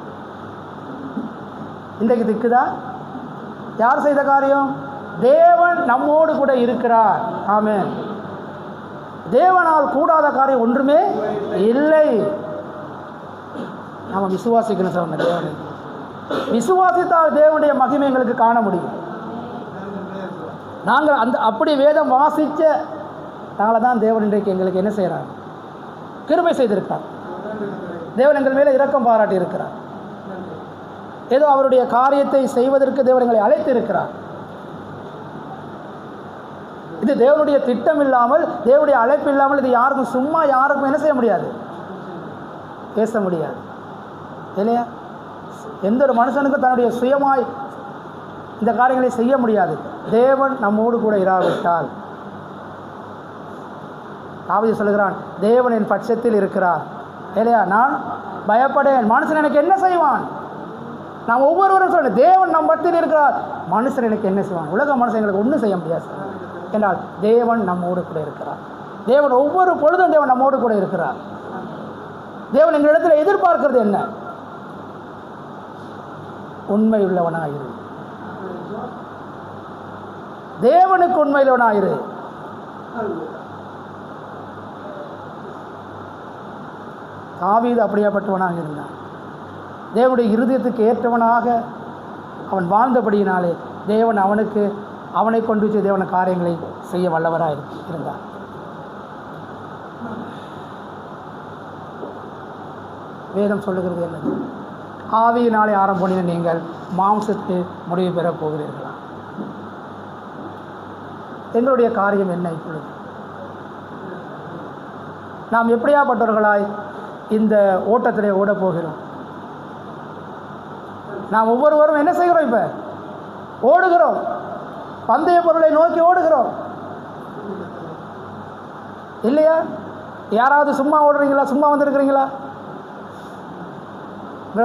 S1: இன்றைக்கு திக்குதான். யார் செய்த காரியம்? தேவன் நம்மோடு கூட இருக்கிறார். ஆமென். தேவனால் கூடாத காரியம் ஒன்றுமே இல்லை. நாம் விசுவாசிக்கணும் சொன்ன தேவனை. விசுவாசித்தால் தேவனுடைய மகிமை எங்களுக்கு காண முடியும். நாங்கள் அப்படி வேதம் வாசித்த நாங்கள் தான் தேவன் இன்றைக்கு எங்களுக்கு என்ன செய்கிறார்? கிருபை செய்திருக்கிறார். தேவன் எங்கள் மேலே இரக்கம் பாராட்டி இருக்கிறார். ஏதோ அவருடைய காரியத்தை செய்வதற்கு தேவன் எங்களை அழைத்து இருக்கிறார். இது தேவனுடைய திட்டம் இல்லாமல், தேவனுடைய அழைப்பு இல்லாமல் இது யாருக்கும் என்ன செய்ய முடியாது? பேச முடியாது இல்லையா? எந்த ஒரு மனுஷனுக்கும் தன்னுடைய சுயமாய் இந்த காரியங்களை செய்ய முடியாது. தேவன் நம்மோடு கூட இராவிட்டால். தாவீது சொல்லுகிறான், தேவன் என் பட்சத்தில் இருக்கிறார் இல்லையா? நான் பயப்படேன், மனுஷன் எனக்கு என்ன செய்வான்? நாம் ஒவ்வொருவரும் சொல்ல, தேவன் நம் பட்சத்தில் இருக்கிறார், மனுஷன் எனக்கு என்ன செய்வான்? உலக மனுஷன் எங்களுக்கு ஒன்றும் செய்ய முடியாது என்றால் தேவன் நம்மோடு கூட இருக்கிறார். தேவன் ஒவ்வொரு பொழுதும் தேவன் நம்மோடு கூட இருக்கிறார். தேவன் எங்களிடத்தில் எதிர்பார்க்கிறது என்ன? உண்மையுள்ளவனாயிரு. தேவனுக்கு உண்மையுள்ளவனாயிரு. தாவீது அப்படியாப்பட்டவனாக இருந்தான். தேவனுடைய இருதயத்துக்கு ஏற்றவனாக அவன் வாழ்ந்தபடியினாலே தேவன் அவனை கொண்டு வச்சு தேவன காரியங்களை செய்ய வல்லவராக இருந்தார். வேதம் சொல்லுகிறது என்னது? ஆவியினாலே ஆரம்பின நீங்கள் மாம்சத்து முடிவு பெறப் போகிறீர்களா? எங்களுடைய காரியம் என்ன? இப்பொழுது நாம் எப்படியாப்பட்டவர்களாய் இந்த ஓட்டத்திலே ஓடப் போகிறோம்? நாம் ஒவ்வொருவரும் என்ன செய்கிறோம்? இப்போ ஓடுகிறோம், பந்தய பொருளை நோக்கி ஓடுகிறோம் இல்லையா? யாராவது சும்மா ஓடுறீங்களா? சும்மா வந்திருக்கிறீங்களா?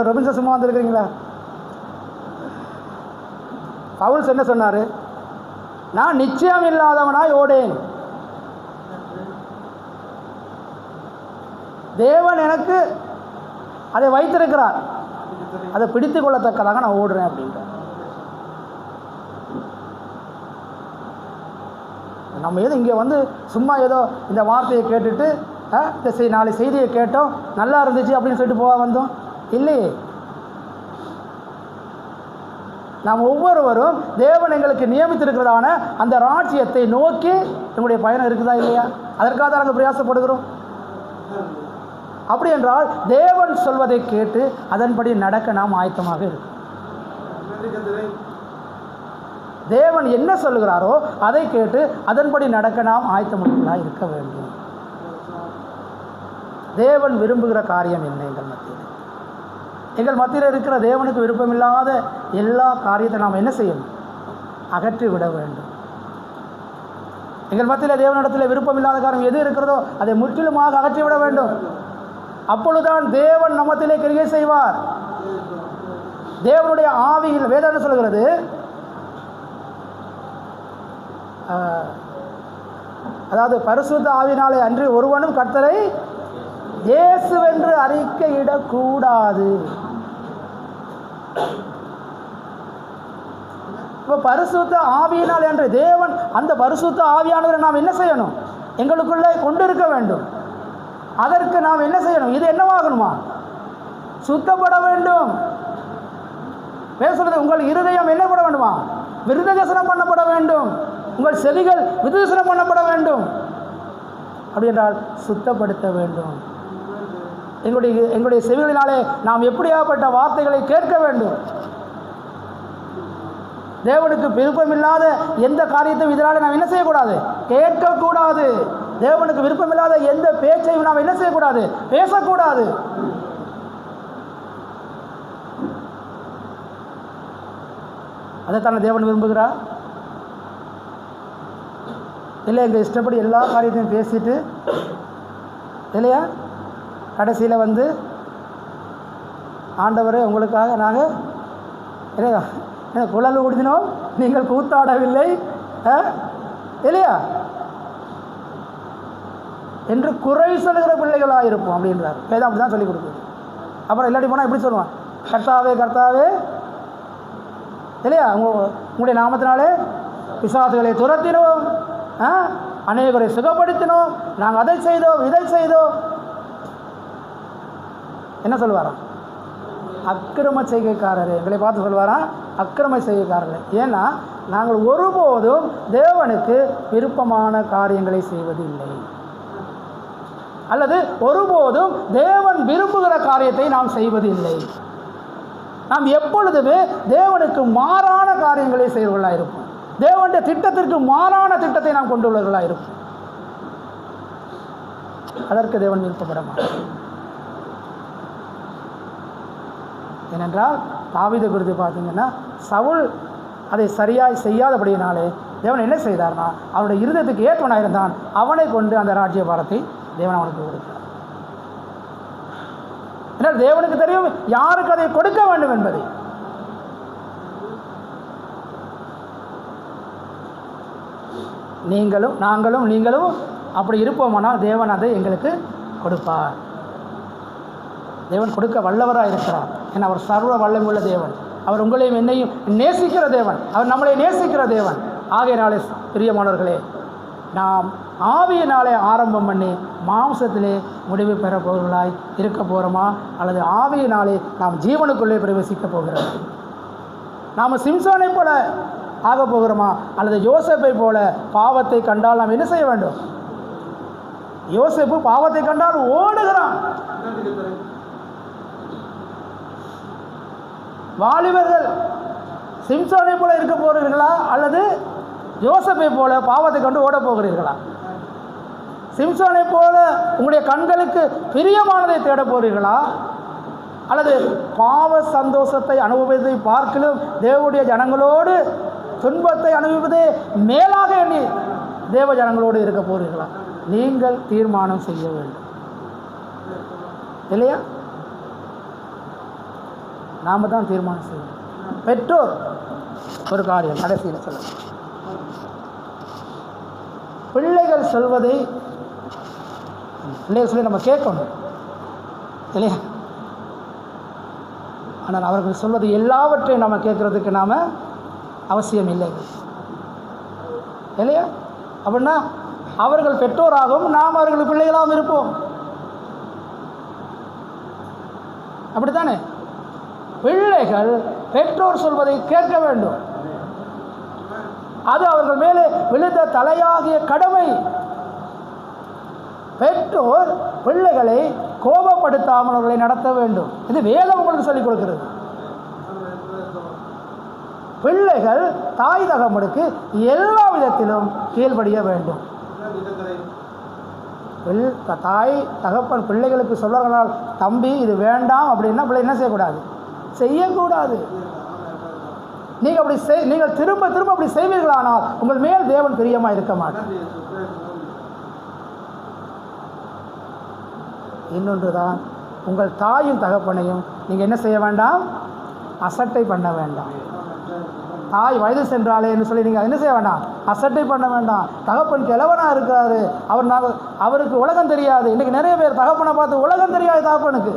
S1: ரொபின்சன் சும்மா வந்திருக்கிறீங்களா? பவுல் என்ன சொன்னார்? நான் நிச்சயம் இல்லாதவனாய் ஓடேன். தேவன் எனக்கு அதை வைத்திருக்கிறார், அதை பிடித்து கொள்ளத்தக்கதாக நான் ஓடுறேன் அப்படின்ற. நம்ம ஏதோ இங்கே வந்து சும்மா ஏதோ இந்த வார்த்தையை கேட்டுட்டு இந்த நாலு செய்தியை கேட்டோம், நல்லா இருந்துச்சு அப்படின்னு சொல்லிட்டு வந்தோம் இல்லையே. நாம் ஒவ்வொருவரும் தேவன் எங்களுக்கு நியமித்திருக்கிறதான அந்த ராஜ்யத்தை நோக்கி எங்களுடைய பயணம் இருக்குதா இல்லையா? அதற்காக தான் நாங்கள் பிரயாசப்படுகிறோம். அப்படி என்றால் தேவன் சொல்வதை கேட்டு அதன்படி நடக்க நாம் ஆயத்தமாக இருக்கும். தேவன் என்ன சொல்லுகிறாரோ அதை கேட்டு அதன்படி நடக்க நாம் ஆயத்தமுள்ளவர்களாக இருக்க வேண்டும். தேவன் விரும்புகிற காரியம் என்ன? எங்கள் மத்தியில் இருக்கிற தேவனுக்கு விருப்பமில்லாத எல்லா காரியத்தை நாம் என்ன செய்யணும்? அகற்றி விட வேண்டும். எங்கள் மத்தியில் தேவனிடத்தில் விருப்பமில்லாத காரியம் எது இருக்கிறதோ அதை முற்றிலுமாக அகற்றிவிட வேண்டும். அப்பொழுதுதான் தேவன் நம்மத்திலே கிரியை செய்வார். தேவனுடைய ஆவியில் வேதம் சொல்கிறது, அதாவது பரிசுத்த ஆவியினாலே அன்றி ஒருவனும் கர்த்தரை இயேசுவென்று அறிக்கையிடக்கூடாது. இப்போ பரிசுத்த ஆவியினால் என்று தேவன் அந்த பரிசுத்த ஆவியானவரை நாம் என்ன செய்யணும்? எங்களுக்குள்ளே கொண்டிருக்க வேண்டும். அதற்கு நாம் என்ன செய்யணும்? இது என்னவாகணுமா? சுத்தப்பட வேண்டும். பேசுறது உங்கள் இருதயம் என்ன பண்ண வேண்டுமா? விருதசனம் பண்ணப்பட வேண்டும். உங்கள் செவிகள் விருதசனம் பண்ணப்பட வேண்டும். அப்படி என்றால் சுத்தப்படுத்த வேண்டும். எங்களுடைய செவிகளினாலே நாம் எப்படியாப்பட்ட வார்த்தைகளை கேட்க வேண்டும். தேவனுக்கு விருப்பமில்லாத எந்த காரியத்தையும் இதனால் நாம் என்ன செய்யக்கூடாது? கேட்கக்கூடாது. தேவனுக்கு விருப்பமில்லாத எந்த பேச்சையும் நாம் என்ன செய்யக்கூடாது? பேசக்கூடாது. அதைத்தான தேவன் விரும்புகிறார். இல்லை எங்கள் இஷ்டப்படி எல்லா காரியத்தையும் பேசிட்டு இல்லையா கடைசியில் வந்து ஆண்டவரே உங்களுக்காக நாங்கள் இல்லையா குழல் ஊதினோம், நீங்கள் கூத்தாடவில்லை இல்லையா என்று குறை சொல்லுகிற பிள்ளைகளாக இருப்போம் அப்படின்றார். வேதம் அப்படி தான் சொல்லிக் கொடுக்குது. அப்புறம் இல்லாட்டி போனால் எப்படி சொல்லுவான்? கர்த்தாவே கர்த்தாவே இல்லையா உங்களுடைய நாமத்தினாலே பிசாசுகளை துரத்தினோம், அநேகரை சுகப்படுத்தினோம், நாங்கள் அதை செய்தோம் இதை செய்தோம். என்ன சொல்லுவாராம்? அக்கிரம செய்கைக்காரர். எங்களை பார்த்து சொல்லுவாராம் அக்கிரம செய்கைக்காரர்கள். ஏன்னா நாங்கள் ஒருபோதும் தேவனுக்கு விருப்பமான காரியங்களை செய்வதில்லை, அல்லது ஒருபோதும் தேவன் விரும்புகிற காரியத்தை நாம் செய்வதில்லை. நாம் எப்பொழுதுமே தேவனுக்கு மாறான காரியங்களை செய்வர்களாக இருப்போம். தேவனுடைய திட்டத்திற்கு மாறான திட்டத்தை நாம் கொண்டுள்ளவர்களாக இருப்போம். அதற்கு தேவன் விருப்பப்பட மாட்டார். ஏனென்றால் தாவீது குறித்து பார்த்தீங்கன்னா சவுல் அதை சரியாய் செய்யாதபடியினாலே தேவன் என்ன செய்தார்னா அவனுடைய இருதயத்துக்கு ஏற்றவனாக இருந்தான். அவனை கொண்டு அந்த ராஜ்ய பாரத்தை தேவன் அவனுக்கு கொடுத்தார். ஏன்னால் தேவனுக்கு தெரியும் யாருக்கு அதை கொடுக்க வேண்டும் என்பதை. நீங்களும் அப்படி இருப்போமானால் தேவன் அதை எங்களுக்கு கொடுப்பார். தேவன் கொடுக்க வல்லவராக இருக்கிறார். ஏன்னா அவர் சர்வ வல்லமுள்ள தேவன். அவர் உங்களையும் என்னையும் நேசிக்கிற தேவன். அவர் நம்மளை நேசிக்கிற தேவன். ஆகையினாலே பிரியமானவர்களே, நாம் ஆவியினாலே ஆரம்பம் பண்ணி மாம்சத்திலே முடிவு பெற போகிறவர்களாய் இருக்க போகிறோமா, அல்லது ஆவியினாலே நாம் ஜீவனுக்குள்ளே பிரவேசிக்க போகிறோம்? நாம் சிம்சோனை போல ஆக போகிறோமா, அல்லது யோசேப்பை போல பாவத்தை கண்டால் நாம் என்ன செய்ய வேண்டும்? யோசேப்பு பாவத்தை கண்டால் ஓடுகிறான். வாலிபர்கள் சிம்சோனை போல இருக்க போகிறீர்களா, அல்லது யோசேப்பை போல பாவத்தை கண்டு ஓட போகிறீர்களா? சிம்சோனை போல உங்களுடைய கண்களுக்கு பிரியமானதை தேட போகிறீர்களா, அல்லது பாவ சந்தோஷத்தை அனுபவிப்பதை பார்க்கலும் தேவனுடைய ஜனங்களோடு துன்பத்தை அனுபவிப்பதே மேலாக எண்ணி தேவ ஜனங்களோடு இருக்க போகிறீர்களா? நீங்கள் தீர்மானம் செய்ய வேண்டும் இல்லையா? நாம் தான் தீர்மானம் செய்யணும். பெற்றோர் ஒரு காரியம் கடைசியில் சொல்ல, பிள்ளைகள் சொல்வதை பிள்ளைகள் சொல்லி நம்ம கேட்கணும் இல்லையா? ஆனால் அவர்கள் சொல்வது எல்லாவற்றையும் நம்ம கேட்குறதுக்கு நாம் அவசியம் இல்லை இல்லையா? அப்படின்னா அவர்கள் பெற்றோராகவும் நாம் அவர்கள் பிள்ளைகளாகவும் இருப்போம். அப்படித்தானே? பிள்ளைகள் பெற்றோர் சொல்வதை கேட்க வேண்டும். அது அவர்கள் மேலே விழுந்த தலையாகிய கடமை. பெற்றோர் பிள்ளைகளை கோபப்படுத்தாமல் அவர்களை நடத்த வேண்டும். இது வேதம் உங்களுக்கு சொல்லிக் கொடுக்கிறது. பிள்ளைகள் தாய் தகப்பனுக்கு எல்லா விதத்திலும் கீழ்ப்படிய வேண்டும். தாய் தகப்பன் பிள்ளைகளுக்கு சொல்வார்களால் தம்பி இது வேண்டாம் அப்படின்னா பிள்ளை என்ன செய்யக்கூடாது? செய்யக்கூடாது. நீங்கள் திரும்ப திரும்ப அப்படி செய்வீர்களானால் உங்கள் மேல் தேவன் பிரியமாக இருக்க மாட்டார். இன்னொன்று தான், உங்கள் தாயும் தகப்பனையும் நீங்கள் என்ன செய்ய வேண்டாம்? அசட்டை பண்ண வேண்டாம். தாய் வயது சென்றாலே என்று சொல்லி நீங்கள் என்ன செய்ய வேண்டாம்? அசட்டை பண்ண வேண்டாம். தகப்பன் கிழவனாக இருக்கிறாரு, அவருக்கு உலகம் தெரியாது. இன்றைக்கி நிறைய பேர் தகப்பனை பார்த்து உலகம் தெரியாது தகப்பனுக்கு.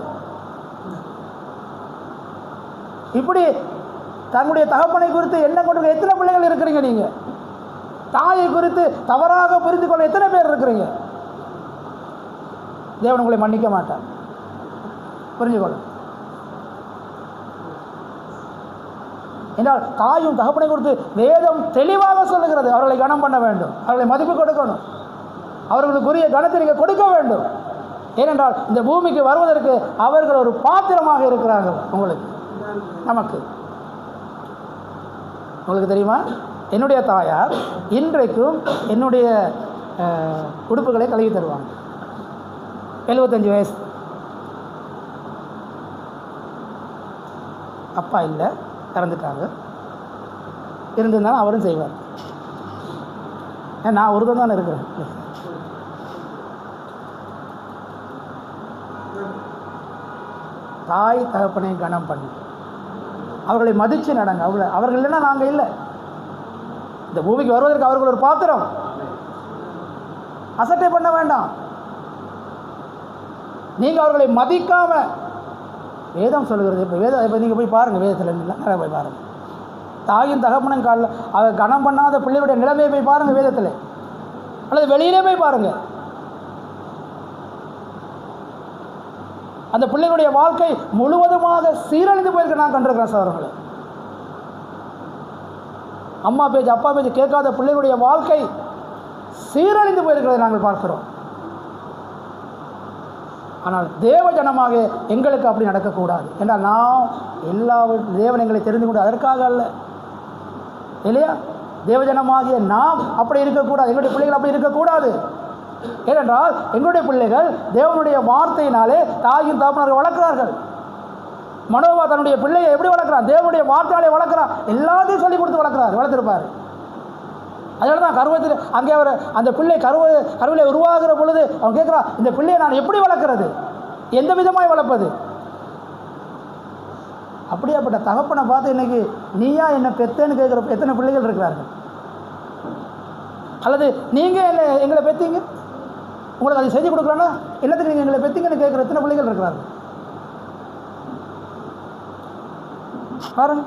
S1: இப்படி தன்னுடைய தகப்பனை குறித்து என்ன கொண்டு எத்தனை பிள்ளைகள் இருக்கிறீங்க? நீங்கள் தாயை குறித்து தவறாக புரிந்து கொள்ள எத்தனை பேர் இருக்கிறீங்க? தேவன் உங்களை மன்னிக்க மாட்டார். புரிஞ்சுக்கொள்ள. என்றால் தாயும் தகப்பனை குறித்து வேதம் தெளிவாக சொல்லுகிறது. அவர்களை கனம் பண்ண வேண்டும், அவர்களை மதிப்பு கொடுக்கணும், அவர்களுக்குரிய கனத்தை நீங்கள் கொடுக்க வேண்டும். ஏனென்றால் இந்த பூமிக்கு வருவதற்கு அவர்கள் ஒரு பாத்திரமாக இருக்கிறார்கள். நமக்கு உங்களுக்கு தெரியுமா, என்னுடைய தாயார் இன்றைக்கும் என்னுடைய உடுப்புகளை கழுவி தருவாங்க. 75 வயசு. அப்பா இல்லை, இறந்துட்டாங்க. இருந்திருந்தாலும் அவரும் செய்வார். நான் ஒருத்தன் தானே இருக்கிறேன். தாய் தகப்பனை கனம் பண்ணி அவர்களை மதித்து நடங்க. அவர்கள் இல்லைன்னா நாங்கள் இல்லை. இந்த பூமிக்கு வருவதற்கு அவர்கள் ஒரு பாத்திரம். அசட்டை பண்ண வேண்டாம். நீங்கள் அவர்களை மதிக்காமல், வேதம் சொல்லுகிறது. இப்போ நீங்கள் போய் பாருங்கள், வேதத்தில் நிறைய போய் பாருங்கள். தாயும் தகப்பனும் காலில் அவர் கனம் பண்ணாத பிள்ளையுடைய நிலைமையை போய் பாருங்கள் வேதத்தில், அல்லது வெளியிலே போய் பாருங்கள். அந்த பிள்ளைகளுடைய வாழ்க்கை முழுவதுமாக சீரழிந்து போயிருக்க நான் கண்டிருக்கிறேன் சகோதரர்களே. அம்மா பேச்சு அப்பா பேச்சு கேட்காத பிள்ளைகளுடைய வாழ்க்கை சீரழிந்து போயிருக்கிறதை நாங்கள் பார்க்கிறோம். ஆனால் தேவ ஜனமாக எங்களுக்கு அப்படி நடக்கக்கூடாது. என்றால் நாம் எல்லா தேவன் எங்களை தெரிந்து கொண்டு அதற்காக அல்ல, இல்லையா? தேவஜனமாகிய நாம் அப்படி இருக்கக்கூடாது. எங்களுடைய பிள்ளைகள் அப்படி இருக்கக்கூடாது. ஏனென்றால் எங்களுடைய பிள்ளைகள் தேவனுடைய வார்த்தையினாலே தாயும் தகப்பனர்கள் வளர்க்கிறார்கள். மனோவா தன்னுடைய பிள்ளையை எப்படி வளர்க்குறான்? தேவனுடைய வார்த்தையாலே வளர்க்குறான். எல்லாத்தையும் சொல்லிக் கொடுத்து வளர்த்துருப்பார். அதனால தான் கருவத்தில் அங்கே அவர் அந்த பிள்ளை கருவிலை உருவாகிற பொழுது அவன் கேட்குறான், இந்த பிள்ளையை நான் எப்படி வளர்க்குறது, எந்த விதமாய் வளர்ப்பது? அப்படியாப்பட்ட தகப்பனை பார்த்து இன்னைக்கு நீயா என்ன பெத்தேன்னு கேட்குற எத்தனை பிள்ளைகள் இருக்கிறார்கள்? அல்லது நீங்கள் எங்களை பெற்றீங்க, உங்களுக்கு அதை செஞ்சு கொடுக்குறான்னா என்னத்துக்கு நீங்கள் எங்களை பெற்றீங்கன்னு கேட்குற எத்தனை பிள்ளைகள் இருக்கிறார்கள்? பாருங்க,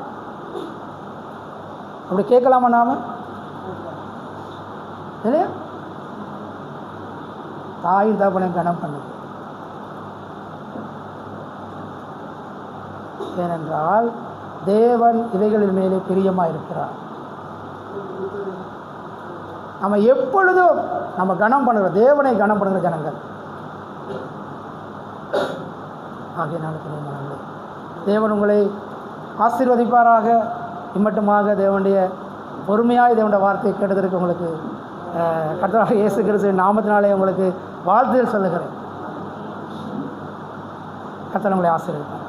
S1: அப்படி கேட்கலாமா நாம? இல்லையா? தாயும் தகப்பனை கனம் பண்ணுது. ஏனென்றால் தேவன் இவைகளின் மேலே பிரியமாக இருக்கிறார். நம்ம எப்பொழுதும் நம்ம கனம் பண்ணுற தேவனை கனம் பண்ணுகிற ஜனங்கள். ஆகையினால தேவன் உங்களை ஆசீர்வதிப்பாராக. இம்மட்டுமாக தேவனுடைய பொறுமையாக தேவனுடைய வார்த்தையை கேட்டதற்கு உங்களுக்கு கர்த்தராகிய இயேசு கிறிஸ்துவின் நாமத்தினாலே உங்களுக்கு வாழ்த்துதல் சொல்லுகிறேன். கர்த்தர் உங்களை ஆசீர்வதிப்பார்.